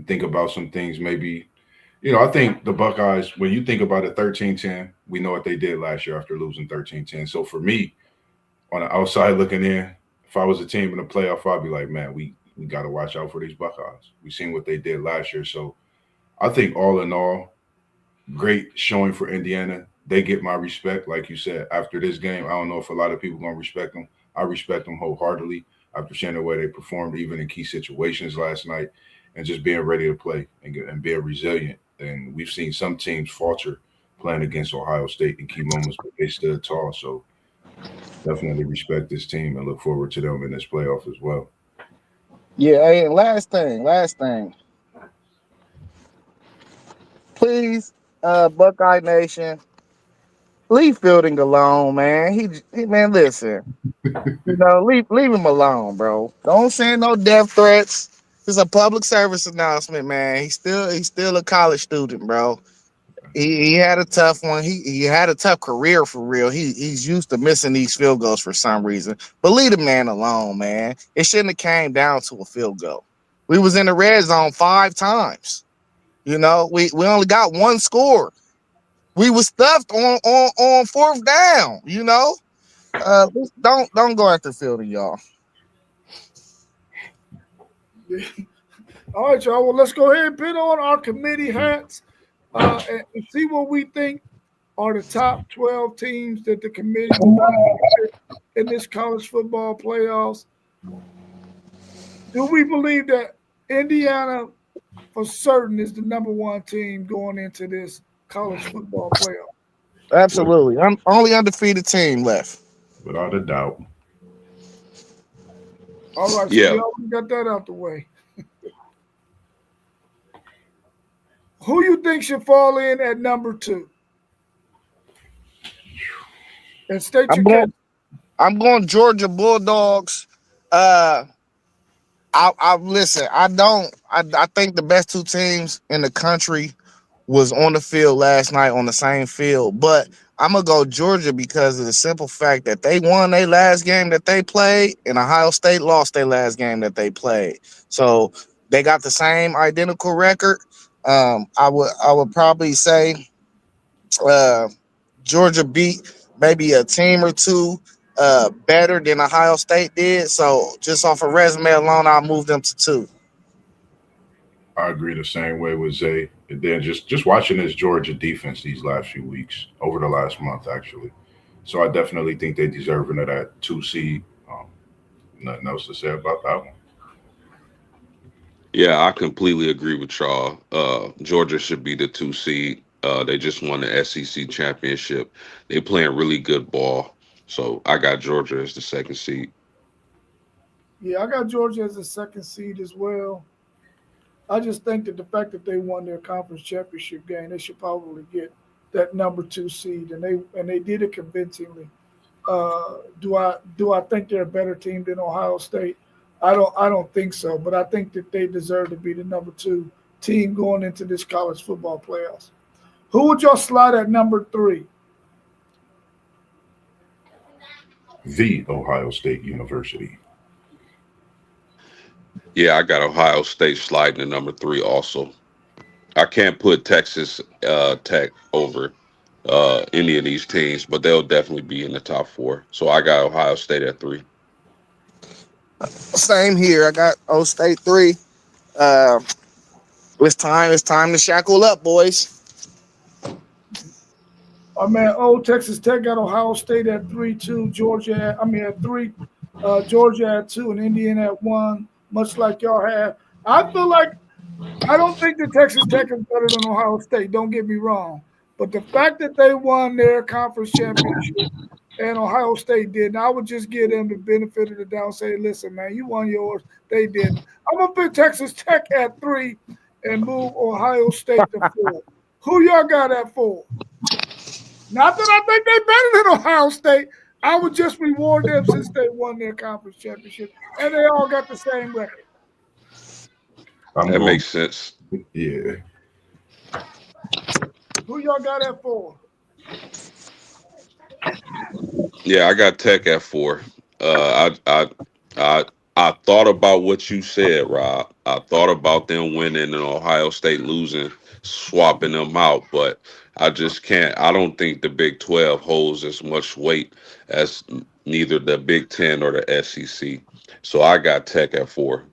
think about some things. Maybe, I think the Buckeyes, when you think about it, 13-10, we know what they did last year after losing 13-10. So for me, on the outside looking in, if I was a team in the playoff, I'd be like, man, we got to watch out for these Buckeyes. We seen what they did last year. So I think all in all, great showing for Indiana. They get my respect, like you said. After this game, I don't know if a lot of people gonna respect them. I respect them wholeheartedly after seeing the way they performed, even in key situations last night, and just being ready to play and being resilient. And we've seen some teams falter playing against Ohio State in key moments, but they stood tall. So definitely respect this team and look forward to them in this playoff as well. Yeah, hey, and last thing. Please, Buckeye Nation, leave Fielding alone, man. Man, listen. Leave him alone, bro. Don't send no death threats. It's a public service announcement, man. He's still a college student, bro. He had a tough one. He had a tough career for real. He's used to missing these field goals for some reason. But leave the man alone, man. It shouldn't have came down to a field goal. We was in the red zone 5 times. We only got one score. We was stuffed on fourth down. Don't go after Fielding, y'all. All right, y'all. Well, let's go ahead and put on our committee hats and see what we think are the top 12 teams that the committee would like to pick in this college football playoffs. Do we believe that Indiana for certain is the number one team going into this college football playoff? Absolutely. I'm only undefeated team left. Without a doubt. All right, so we Yeah, already got that out the way. Who you think should fall in at number two? And state I'm your going. case. I'm going Georgia Bulldogs. Uh, I listen. I don't. I think the best two teams in the country was on the field last night on the same field, but I'm gonna go Georgia because of the simple fact that they won their last game that they played, and Ohio State lost their last game that they played. So they got the same identical record. I would probably say uh, Georgia beat maybe a team or two better than Ohio State did. So just off a resume alone, I'll move them to two. I agree the same way with Zay. And then just watching this Georgia defense these last few weeks, over the last month actually. So I definitely think they deserve of that 2 seed. Um, Nothing else to say about that one. yeah, I completely agree with y'all. Georgia should be the 2 seed. They just won the SEC championship. They playing really good ball. So I got Georgia as the second seed. Yeah, I got Georgia as a second seed as well. I just think that the fact that they won their conference championship game, they should probably get that number two seed, and they did it convincingly. Do I think they're a better team than Ohio State? I don't think so, but I think that they deserve to be the number two team going into this college football playoffs. Who would y'all slide at number three? The Ohio State University. Yeah, I got Ohio State sliding to number three also. I can't put Texas Tech over any of these teams, but they'll definitely be in the top four. So I got Ohio State at three. Same here. I got O State three. Uh, it's time to shackle up, boys. Oh man, old Texas Tech got Ohio State at 3-2, at three, Georgia at two, and Indiana at one. Much like y'all have. I feel like I don't think that Texas Tech is better than Ohio State. Don't get me wrong, but the fact that they won their conference championship and Ohio State didn't. I would just give them the benefit of the doubt and say, listen, man, you won yours. They didn't. I'm going to put Texas Tech at 3 and move Ohio State to 4. Who y'all got at 4? Not that I think they're better than Ohio State. I would just reward them since they won their conference championship, and they all got the same record. I'm That going. makes sense. Yeah. Who y'all got at 4? Yeah, I got Tech at 4. I I thought about what you said, Rob. I thought about them winning and Ohio State losing, swapping them out, but I just can't. I don't think the Big 12 holds as much weight as neither the Big 10 or the SEC. So I got Tech at 4.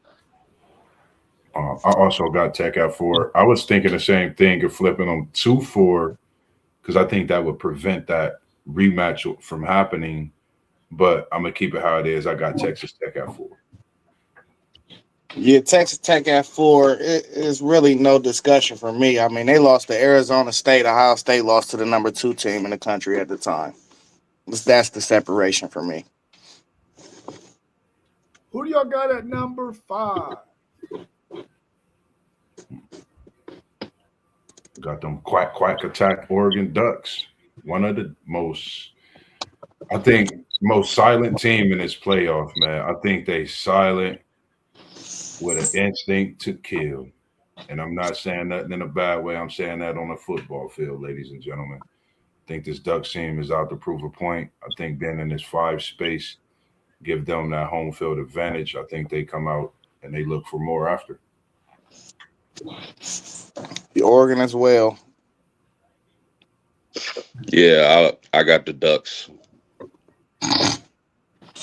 I also got Tech at 4. I was thinking the same thing of flipping them to 4 because I think that would prevent that rematch from happening. But I'm gonna keep it how it is. I got Texas Tech at 4. Yeah, Texas Tech at 4. It is really no discussion for me. I mean, they lost to Arizona State. Ohio State lost to the number 2 team in the country at the time. That's the separation for me. Who do y'all got at number 5? Got them quack attack Oregon Ducks. One of the most, I think, most silent team in this playoff, man. I think they silent with an instinct to kill. And I'm not saying that in a bad way. I'm saying that on the football field, ladies and gentlemen. I think this Ducks team is out to prove a point. I think being in this 5 space give them that home field advantage. I think they come out and they look for more after. The Oregon as well. Yeah, I got the Ducks.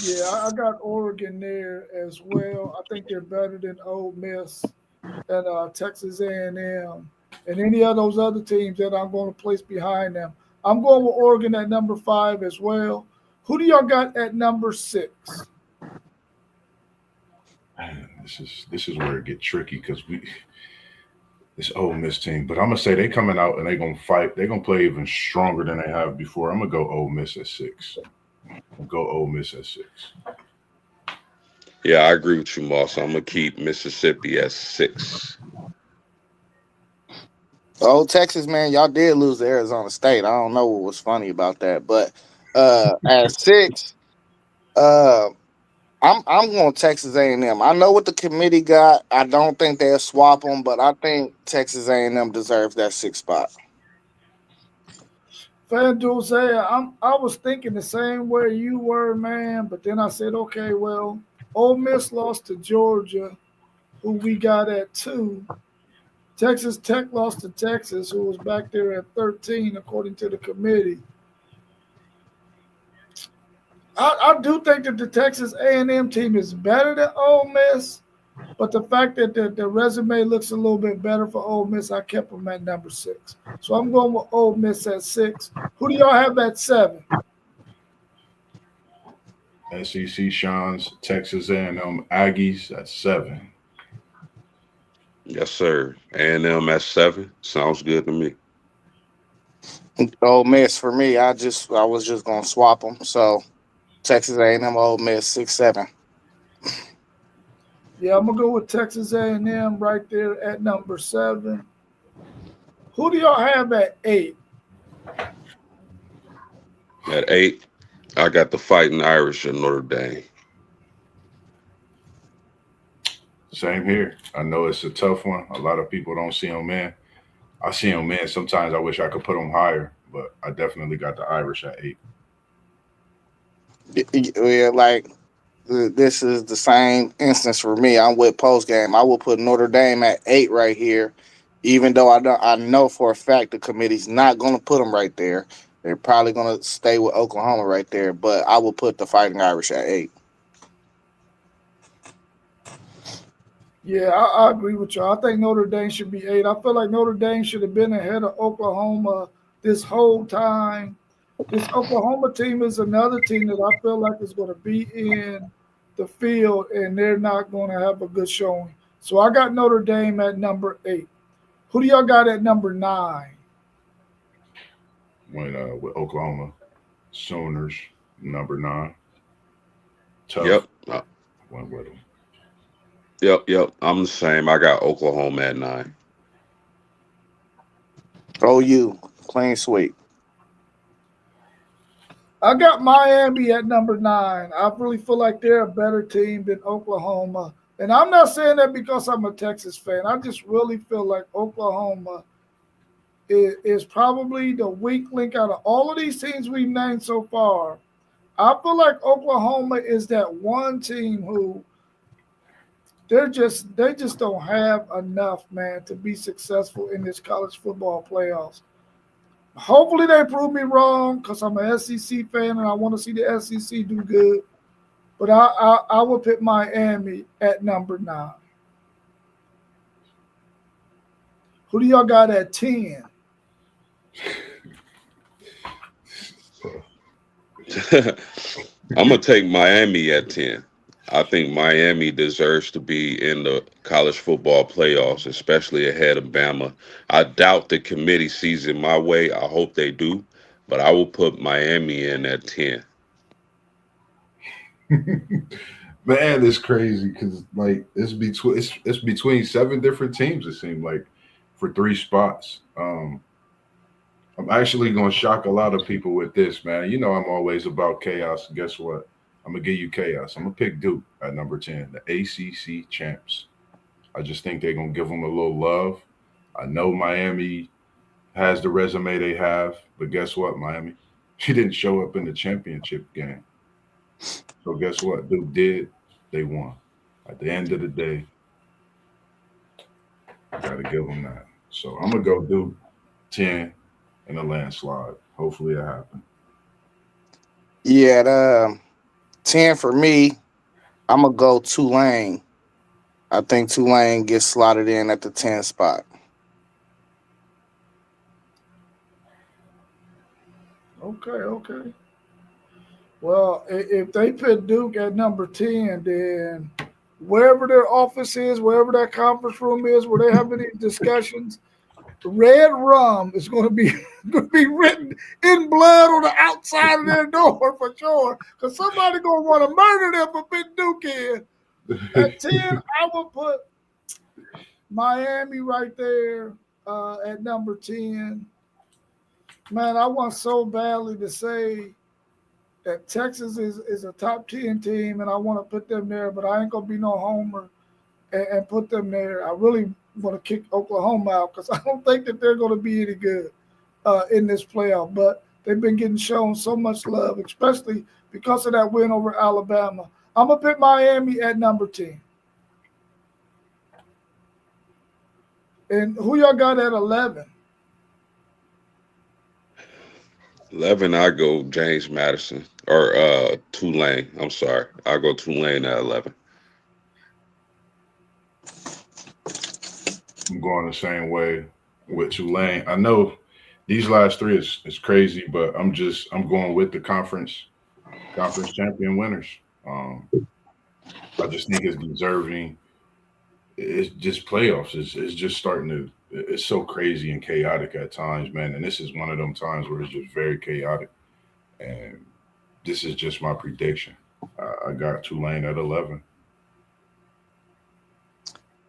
Yeah, I got Oregon there as well. I think they're better than Ole Miss and Texas A&M and any of those other teams that I'm going to place behind them. I'm going with Oregon at number 5 as well. Who do y'all got at number 6? Man, this is where it get tricky because this Ole Miss team. But I'm gonna say they coming out and they gonna fight. They gonna play even stronger than they have before. I'm gonna go Ole Miss at 6. Go Ole Miss at 6. Yeah, I agree with you, Moss. I'm gonna keep Mississippi at 6. Oh, Texas, man, y'all did lose to Arizona State. I don't know what was funny about that, but at 6, uh, I'm going Texas A&M. I know what the committee got. I don't think they'll swap them, but I think Texas A&M deserves that 6th spot. FanDuel say I was thinking the same way you were, man, but then I said, okay, well, Ole Miss lost to Georgia, who we got at 2. Texas Tech lost to Texas, who was back there at 13, according to the committee. I do think that the Texas A&M team is better than Ole Miss, but the fact that the resume looks a little bit better for Ole Miss, I kept them at number 6. So I'm going with Ole Miss at 6. Who do y'all have at 7? SEC Sean's Texas A&M Aggies at 7. Yes, sir. A&M at 7. Sounds good to me. Ole Miss for me. I was just gonna swap them. So Texas A&M, Ole Miss 6, 7. Yeah, I'm gonna go with Texas A&M right there at number 7. Who do y'all have at 8? At 8, I got the Fighting Irish at Notre Dame. Same here. I know it's a tough one. A lot of people don't see them, man. I see them, man. Sometimes I wish I could put them higher, but I definitely got the Irish at 8. Yeah, like this is the same instance for me. I'm with post game. I will put Notre Dame at 8 right here, even though I know for a fact the committee's not going to put them right there. They're probably going to stay with Oklahoma right there, but I will put the Fighting Irish at 8. Yeah, I agree with you. I think Notre Dame should be 8. I feel like Notre Dame should have been ahead of Oklahoma this whole time. This Oklahoma team is another team that I feel like is going to be in the field, and they're not going to have a good showing. So I got Notre Dame at number 8. Who do y'all got at number 9? With Oklahoma Sooners. number 9. Tough. Yep. Went with them. Yep. I'm the same. I got Oklahoma at 9. OU, clean sweep. I got Miami at number 9. I really feel like they're a better team than Oklahoma. And I'm not saying that because I'm a Texas fan. I just really feel like Oklahoma is probably the weak link out of all of these teams we've named so far. I feel like Oklahoma is that one team who they just don't have enough, man, to be successful in this college football playoffs. Hopefully they prove me wrong because I'm an SEC fan and I want to see the SEC do good. But I will pick Miami at number 9. Who do y'all got at 10? I'm gonna take Miami at 10. I think Miami deserves to be in the college football playoffs, especially ahead of Bama. I doubt the committee sees it my way. I hope they do, but I will put Miami in at 10. Man, it's crazy because like it's between 7 different teams. It seemed like for 3 spots. I'm actually gonna shock a lot of people with this, man. You know, I'm always about chaos. Guess what? I'm gonna give you chaos. I'm gonna pick Duke at number 10, the ACC champs. I just think they're gonna give them a little love. I know Miami has the resume they have, but guess what, Miami? She didn't show up in the championship game. So guess what? Duke did. They won. At the end of the day, I gotta give them that. So I'm gonna go Duke 10 in a landslide. Hopefully it happens. Yeah, the 10 for me, I'm going to go Tulane. I think Tulane gets slotted in at the 10 spot. Okay. Well, if they put Duke at number 10, then wherever their office is, wherever that conference room is, where they have any discussions, red rum is going to be going to be written in blood on the outside of their door for sure. Because somebody going to want to murder them for putting Duke in. At 10, I will put Miami right there at number 10. Man, I want so badly to say that Texas is a top 10 team, and I want to put them there, but I ain't going to be no homer and put them there. I really want to kick Oklahoma out because I don't think that they're going to be any good in this playoff. But they've been getting shown so much love, especially because of that win over Alabama. I'm going to pick Miami at number 10. And who y'all got at 11? 11, I go James Madison or Tulane. I'm sorry. I'll go Tulane at 11. I'm going the same way with Tulane. I know these last 3 is crazy, but I'm going with the conference champion winners. I just think it's deserving. It's just playoffs. It's just starting to. It's so crazy and chaotic at times, man. And this is one of them times where it's just very chaotic. And this is just my prediction. I got Tulane at 11.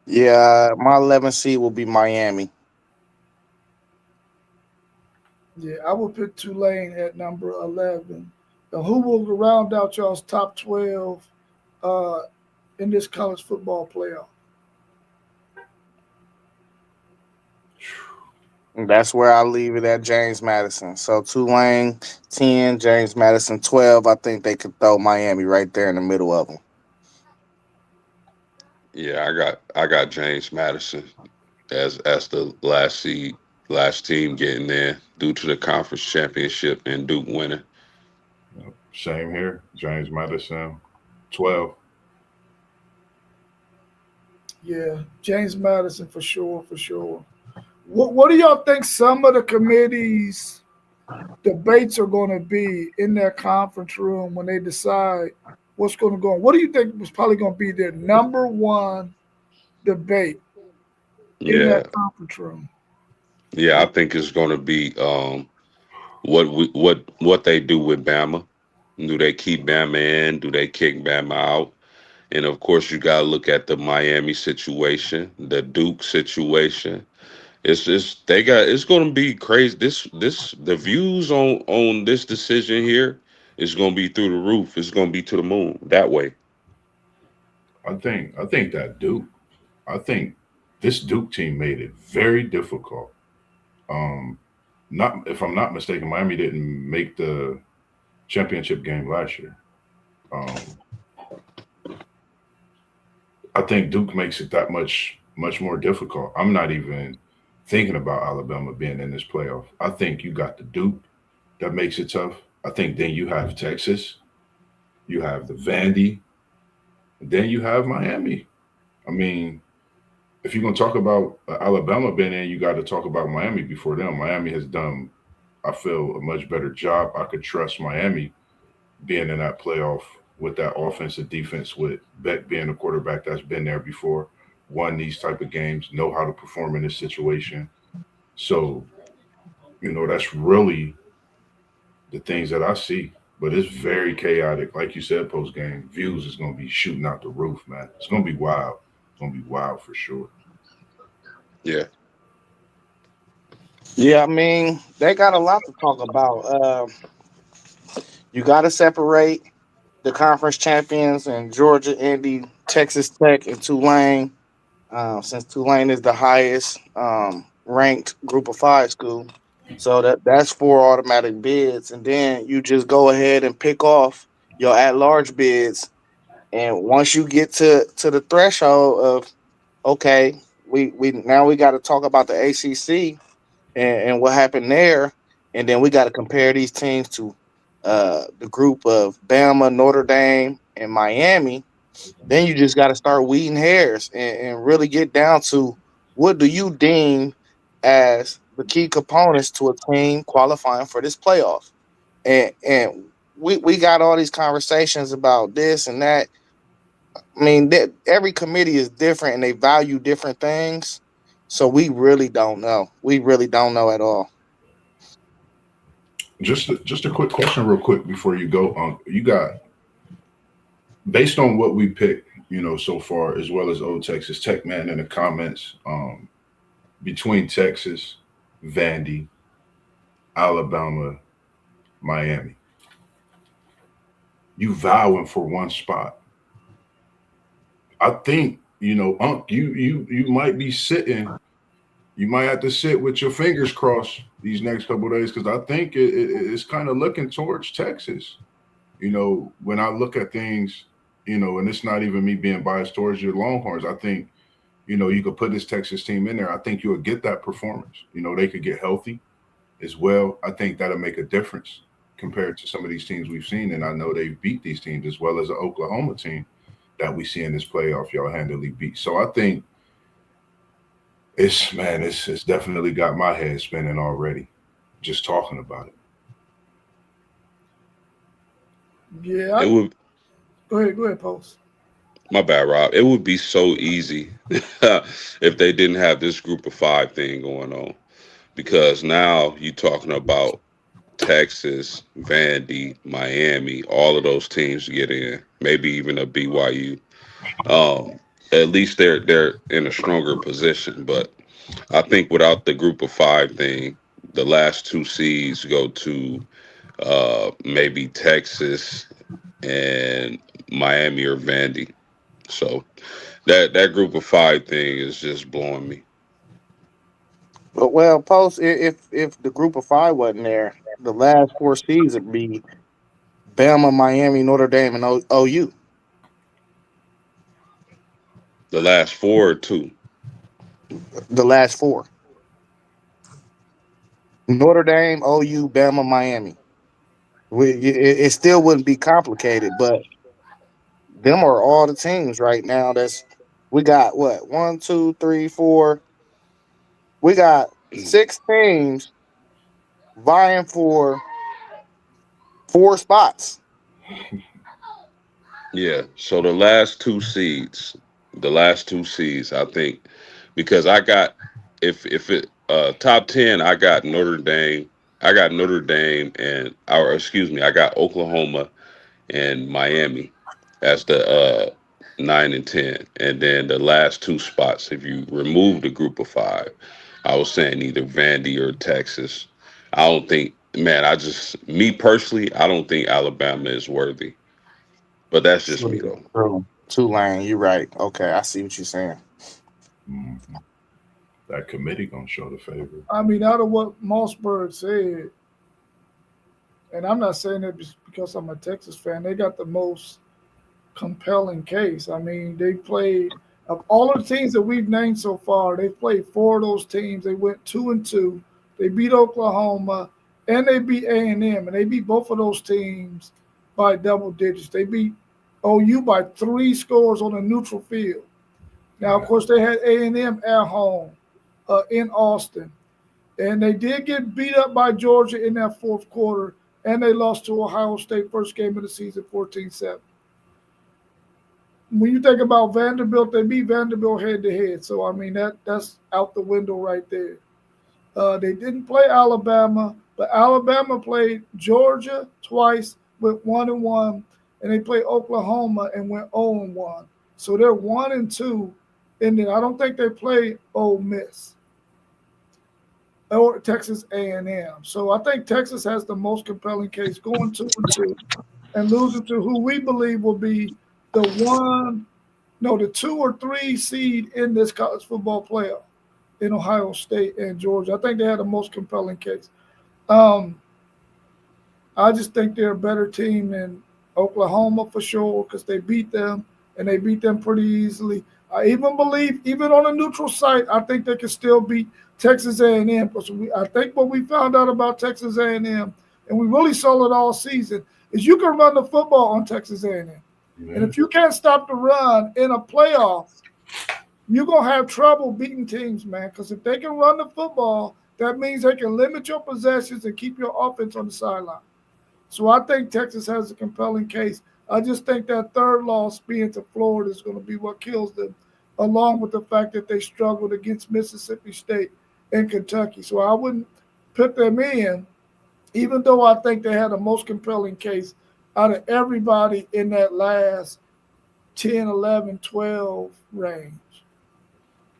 Yeah, my 11 seed will be Miami. Yeah, I will put Tulane at number 11. Now, who will round out y'all's top 12 in this college football playoff? And that's where I leave it at James Madison. So Tulane 10, James Madison 12. I think they could throw Miami right there in the middle of them. Yeah, I got James Madison as the last team getting there due to the conference championship and Duke winning. Same here. James Madison 12. Yeah, James Madison for sure. What do y'all think some of the committees debates are going to be in their conference room when they decide what's going to go on? What do you think was probably going to be their number one debate in Yeah. that conference room? Yeah, I think it's going to be what they do with Bama. Do they keep Bama in? Do they kick Bama out? And of course, you got to look at the Miami situation, the Duke situation. It's going to be crazy. This the views on this decision here is going to be through the roof. It's going to be to the moon that way. I think that Duke. I think this Duke team made it very difficult. Um, not if I'm not mistaken, Miami didn't make the championship game last year. Um, I think Duke makes it that much more difficult. I'm not even thinking about Alabama being in this playoff. I think you got the Duke that makes it tough. I think then you have Texas, you have the Vandy, and then you have Miami. I mean, if you're gonna talk about Alabama being in, you got to talk about Miami before them. Miami has done, I feel, a much better job. I could trust Miami being in that playoff with that offensive defense, with Beck being a quarterback that's been there before, won these type of games, know how to perform in this situation. So, that's really the things that I see. But it's very chaotic. Like you said, post game, views is gonna be shooting out the roof, man. It's gonna be wild. It's gonna be wild for sure. Yeah. Yeah, I mean, they got a lot to talk about. You got to separate the conference champions and Georgia, Indy, Texas Tech, and Tulane. Since Tulane is the highest ranked Group of Five school, so that's four automatic bids, and then you just go ahead and pick off your at-large bids. And once you get to the threshold of okay, we got to talk about the ACC and what happened there, and then we got to compare these teams to the group of Bama, Notre Dame, and Miami. Then you just got to start weeding hairs and really get down to what do you deem as the key components to a team qualifying for this playoff. And we got all these conversations about this and that. I mean, every committee is different and they value different things. So we really don't know. We really don't know at all. Just a quick question, real quick, before you go. You got, based on what we picked, so far, as well as old Texas Tech, man, in the comments, between Texas, Vandy, Alabama, Miami, you vowing for one spot. I think, Unc, you might be sitting. You might have to sit with your fingers crossed these next couple of days, because I think it's kind of looking towards Texas. When I look at things, and it's not even me being biased towards your Longhorns. I think, you could put this Texas team in there. I think you'll get that performance. They could get healthy as well. I think that'll make a difference compared to some of these teams we've seen. And I know they've beat these teams, as well as the Oklahoma team that we see in this playoff. Y'all handily beat. So I think it's definitely got my head spinning already, just talking about it. Yeah, It would. go ahead, post. My bad, Rob. It would be so easy if they didn't have this group of five thing going on. Because now you're talking about Texas, Vandy, Miami, all of those teams get in. Maybe even a BYU. Um, at least they're in a stronger position. But I think without the group of five thing, the last two seeds go to maybe Texas and Miami or Vandy. So that group of five thing is just blowing me. But well, post if the group of five wasn't there, the last four seeds would be Bama, Miami, Notre Dame, and OU. The last four or two. The last four: Notre Dame, OU, Bama, Miami. It still wouldn't be complicated, but them are all the teams right now. That's we got what one, two, three, four. We got six teams vying for four spots. Yeah. So the last two seeds, I think, because I got if it top 10, I got Notre Dame and or excuse me, I got Oklahoma, and Miami as the 9 and 10, and then the last two spots. If you remove the group of five, I was saying either Vandy or Texas. I don't think, man. Me personally, I don't think Alabama is worthy. But that's just me True. though. True. Tulane, you're right. Okay, I see what you're saying. Mhm. That committee gonna show the favor. I mean, out of what Mossberg said, and I'm not saying it just because I'm a Texas fan, they got the most compelling case. I mean, they played of all of the teams that we've named so far. They played four of those teams. They went 2-2. They beat Oklahoma and they beat A&M, and they beat both of those teams by double digits. They beat OU by 3 scores on a neutral field. Now, of Yeah. course, they had A&M at home in Austin, and they did get beat up by Georgia in that fourth quarter, and they lost to Ohio State first game of the season 14-7. When you think about Vanderbilt, they beat Vanderbilt head to head. So I mean that's out the window right there. They didn't play Alabama, but Alabama played Georgia twice, went 1-1, and they played Oklahoma and went 0-1. So they're 1-2, and then I don't think they played Ole Miss or Texas A&M. So I think Texas has the most compelling case going 2-2 and losing to who we believe will be the one, no, the 2 or 3 seed in this college football playoff in Ohio State and Georgia. I think they had the most compelling case. Um, I just think they're a better team than Oklahoma for sure because they beat them and they beat them pretty easily. I even believe, even on a neutral site, I think they can still beat Texas A&M because I think what we found out about Texas A&M, and we really saw it all season, is you can run the football on Texas A&M. And Yeah. if you can't stop the run in a playoff, you're going to have trouble beating teams, man, because if they can run the football, that means they can limit your possessions and keep your offense on the sideline. So I think Texas has a compelling case. I just think that third loss being to Florida is going to be what kills them, along with the fact that they struggled against Mississippi State and Kentucky. So I wouldn't put them in, even though I think they had the most compelling case out of everybody in that last 10, 11, 12 range.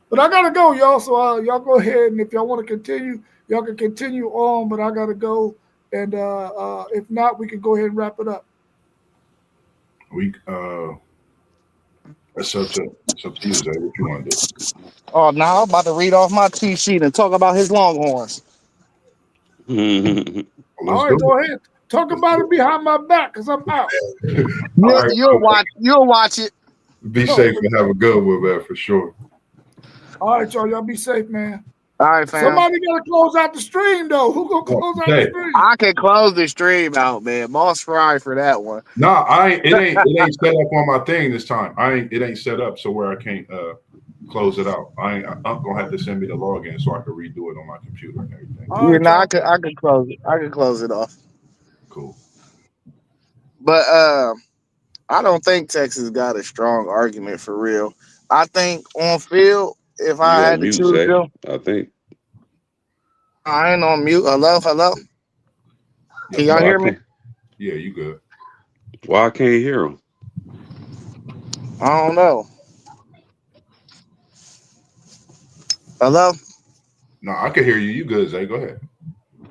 But I gotta go, y'all. So y'all go ahead, and if y'all want to continue, y'all can continue on. But I gotta go, and if not, we can go ahead and wrap it up. We it's up to you, Zay. What you want to do? Oh, now I'm about to read off my cheat sheet and talk about his Longhorns. All Well, let's All do right, go it. ahead. Talk Let's about do it behind my back, cause I'm out. it. All right. You'll watch. You'll watch it. Be No, safe for and have sure. a good one, man, for sure. All right, y'all. Y'all be safe, man. All right, fam. Somebody gotta close out the stream, though. Who gonna Well, close out the Zay, stream? I can close the stream out, man. Boss Fry for that one. nah, I ain't. It ain't set up on my thing this time. I ain't. It ain't set up so where I can't close it out. I'm gonna have to send me the login so I can redo it on my computer and everything. All Yeah, right, no, I y'all. could. I could close it. I could close it off. Cool. But I don't think Texas got a strong argument for real. I think on field, if I You on had to mute, choose Zay? them, I think. I ain't on mute. Hello, hello. Can Yep, y'all you Why I hear good. me? can't? Yeah, you good. Why I can't hear him? I don't know. Hello. No, I can hear you. You good, Zay? Go ahead.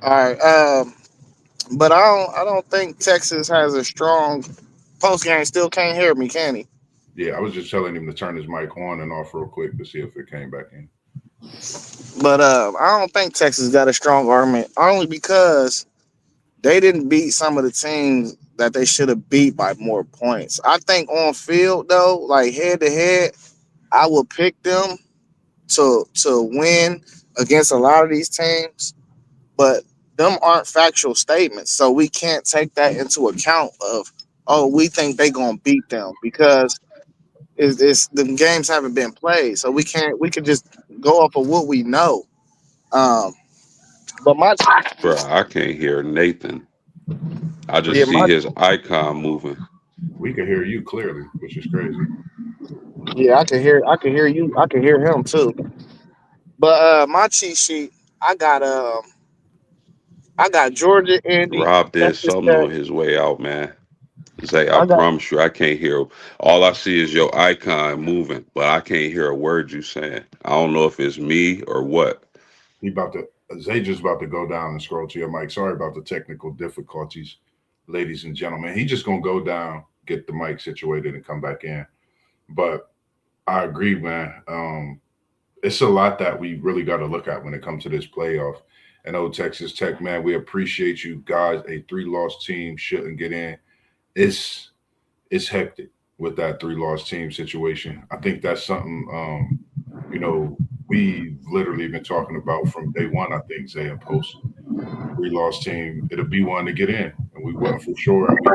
All right. But I don't think Texas has a strong post game. Still can't hear me, can he? Yeah, I was just telling him to turn his mic on and off real quick to see if it came back in. But I don't think Texas got a strong argument only because they didn't beat some of the teams that they should have beat by more points. I think on field though, like head to head, I would pick them to win against a lot of these teams, but them aren't factual statements, so we can't take that into account of oh we think they gonna beat them because it's the games haven't been played, so we can just go off of what we know. Um, but my Bro, I can't hear Nathan. I yeah just see my his icon moving. We can hear you clearly, which is crazy. yeah I can hear you I can hear him too. But my cheat sheet I got Georgia, Indy, Rob did Texas something Tech. on his way out, man. Say, I I got promise you, I can't hear. All I see is your icon moving, but I can't hear a word you saying. I don't know if it's me or what. He about to Zay just about to go down and scroll to your mic. Sorry about the technical difficulties, ladies and gentlemen. He just gonna go down, get the mic situated, and come back in. But I agree, man. It's a lot that we really got to look at when it comes to this playoff. And old Texas Tech, man, we appreciate you guys. A three-loss team shouldn't get in. It's it's hectic with that three-loss team situation. I think that's something you know, we've literally been talking about from day one. I think Zay and Post three-loss team, it'll be one to get in, and we wasn't for sure. And we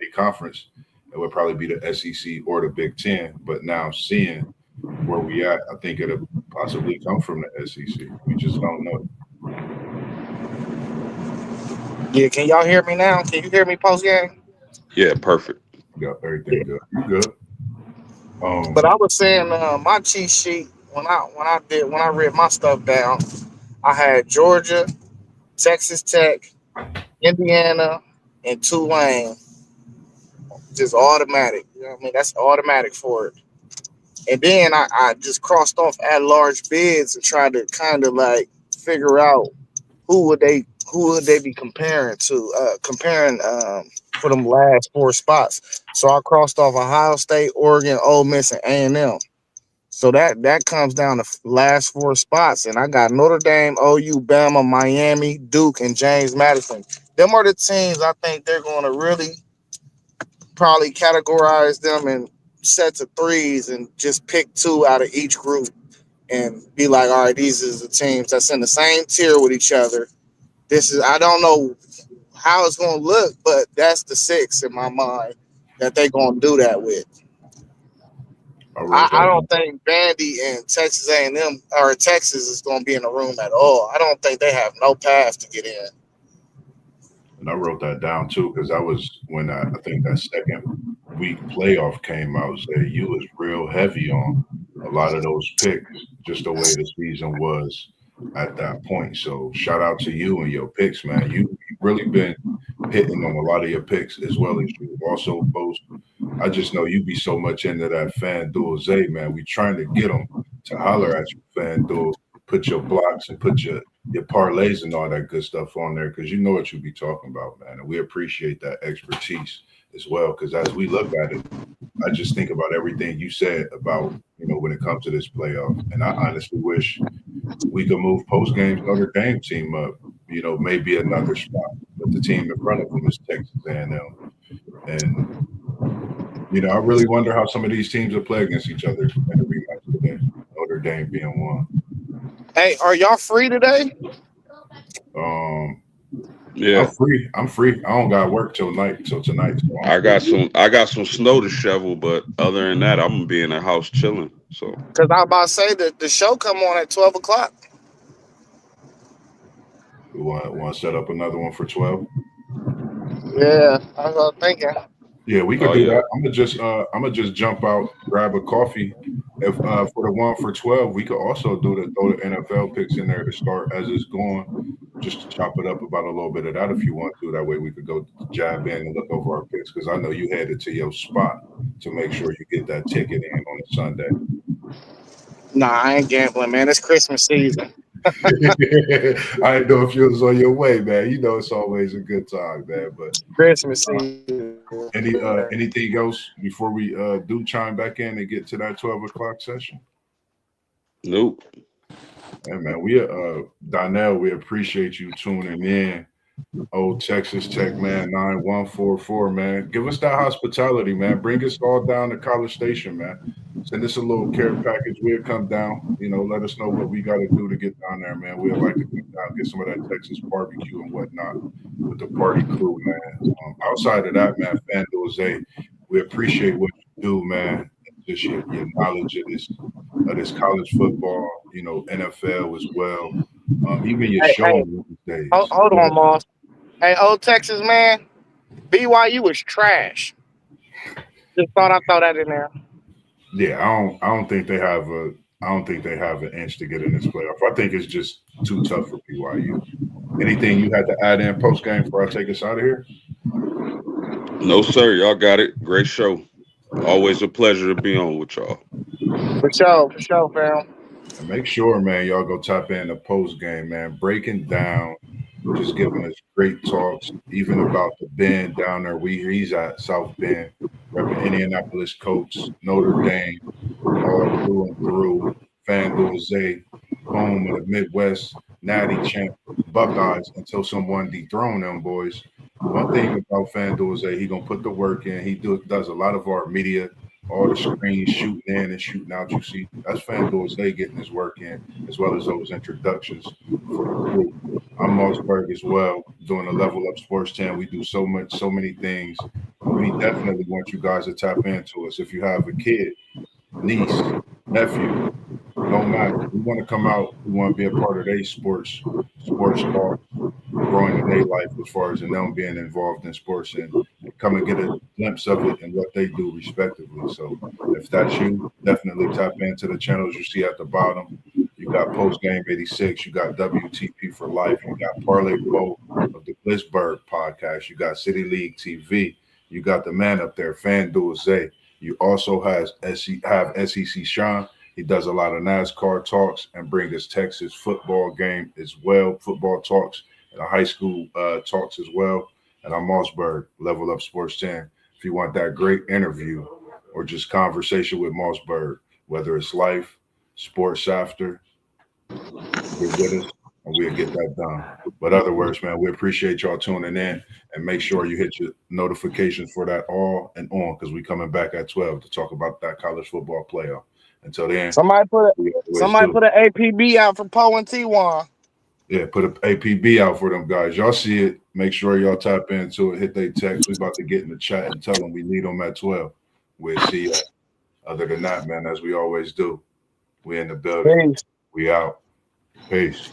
any conference, it would probably be the SEC or the Big Ten. But now seeing where we at, I think it'll possibly come from the SEC. We just don't know. Yeah, can y'all hear me now? Can you hear me post game? Yeah, perfect. Got everything good. You good? But Um, I was saying, my cheat sheet when I read my stuff down, I had Georgia, Texas Tech, Indiana, and Tulane just automatic. You know what I mean? That's automatic for it. And then I just crossed off at large bids and tried to kind of like figure out who would they be comparing to comparing for them last four spots. So I crossed off Ohio State, Oregon, Ole Miss, and A&M. So that comes down to last four spots, and I got Notre Dame, OU, Bama, Miami, Duke, and James Madison. Them are the teams I think they're going to really probably categorize them in sets of threes and just pick two out of each group and be like, all right, these are the teams that's in the same tier with each other. This is I don't know how it's going to look, but that's the six in my mind that they're going to do that with. I I, wrote I that don't down. think Vandy and Texas A&M or Texas is going to be in the room at all. I don't think they have no path to get in. And I wrote that down too because that was when I think that second week playoff came out. Say you was real heavy on a lot of those picks, just the way the season was at that point. So shout out to you and your picks, man. You've really been hitting on a lot of your picks as well as you also post. I just know you be so much into that FanDuel Zay, man. We trying to get them to holler at you, FanDuel. Put your blocks and put your parlays and all that good stuff on there because you know what you be talking about, man. And we appreciate that expertise as well. Because as we look at it, I just think about everything you said about when it comes to this playoff, and I honestly wish we could move post games Notre Dame team up. Maybe another spot, but the team in front of them is Texas and I really wonder how some of these teams will play against each other in the rematch today. Notre Dame being one. Hey, are y'all free today? Um, I'm Yeah, free. I'm free. I don't got work till tonight, so I'm I free. got some snow to shovel, but other than that, I'm gonna be in the house chilling. So Because I was about to say that the show come on at 12 o'clock. We want to set up another one for 12. Yeah, I was thinking. Yeah, we could oh do yeah, that. I'm gonna just jump out, grab a coffee. If for the one for 12, we could also throw the NFL picks in there to start as it's going, just to chop it up about a little bit of that if you want to. That way we could go jab in and look over our picks because I know you headed to your spot to make sure you get that ticket in on a Sunday. Nah, I ain't gambling, man. It's Christmas season. I didn't know if you was on your way, man. You know it's always a good time, man. But Christmas uh, season. anything else before we do chime back in and get to that 12 o'clock session? nope. Hey man, Donnell, we appreciate you tuning in. Old Texas Tech man, 9144, man. Give us that hospitality, man. Bring us all down to College Station, man. Send us a little care package. We'll come down. Let us know what we got to do to get down there, man. We'd like to come down, get some of that Texas barbecue and whatnot with the party crew, man. Outside of that, man, FanDuel Zay, we appreciate what you do, man. Just your knowledge of this college football, NFL as well. Even your show Hey, on Wednesdays. hold Go on, ahead. Moss. Hey, old Texas man, BYU was trash. Just thought I'd throw that in there. Yeah, I don't think they have an inch to get in this playoff. I think it's just too tough for BYU. Anything you had to add in post game before I take us out of here? No, sir. Y'all got it. Great show. Always a pleasure to be on with y'all. For sure, fam. And make sure, man, y'all go tap in the post game, man. Breaking down, just giving us great talks, even about the Bend down there. He's at South Bend, repping Indianapolis Colts, Notre Dame, all through and through. FanDuel Zay, home of the Midwest, Natty champ, Buckeyes until someone dethrone them boys. One thing about FanDuel Zay, he gonna put the work in. He does a lot of our media, all the screens shooting in and shooting out. You see, that's FanDuel Zay getting his work in, as well as those introductions for the crew. I'm Mossberg as well, doing a Level Up Sports 10. We do so many things, and we definitely want you guys to tap into us. If you have a kid, niece, nephew, don't matter. We want to come out. We want to be a part of their sports talk, growing in their life as far as in them being involved in sports and come and get a glimpse of it and what they do respectively. So if that's you, definitely tap into the channels you see at the bottom. You got Post Game 86, you got WTP for Life, you got Parlay Bowl of the Blitzburg podcast, you got City League TV, you got the man up there, FanDuel Zay. You also have SEC Sean. He does a lot of NASCAR talks and bring us Texas football game as well, football talks and high school talks as well. And I'm Mossberg, Level Up Sports 10. If you want that great interview or just conversation with Mossberg, whether it's life, sports after, get with us and we'll get that done. But other words, man, we appreciate y'all tuning in and make sure you hit your notifications for that all and on because we coming back at 12 to talk about that college football playoff. Until then, Somebody put an APB out for Poe and T1. Yeah, put an APB out for them guys. Y'all see it. Make sure y'all tap into it. Hit they text. We about to get in the chat and tell them we need them at 12. We'll see you. Other than that, man, as we always do, we in the building. Peace. We out. Peace.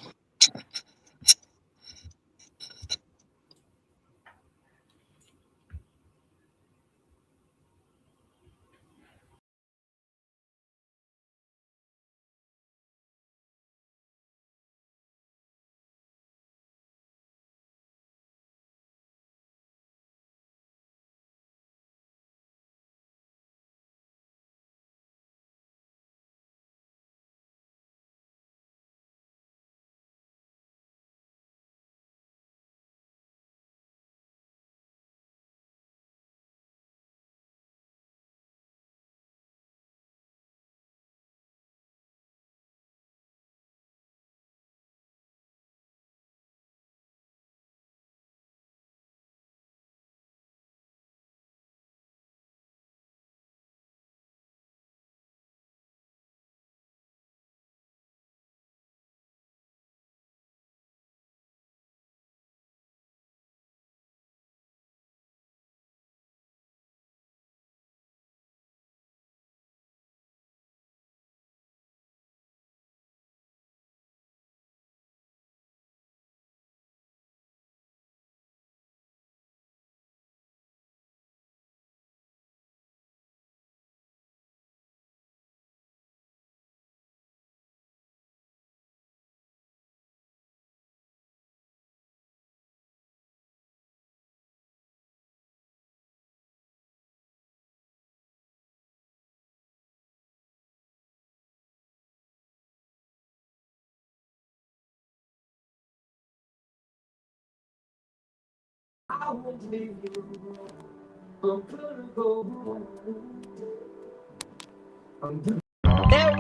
There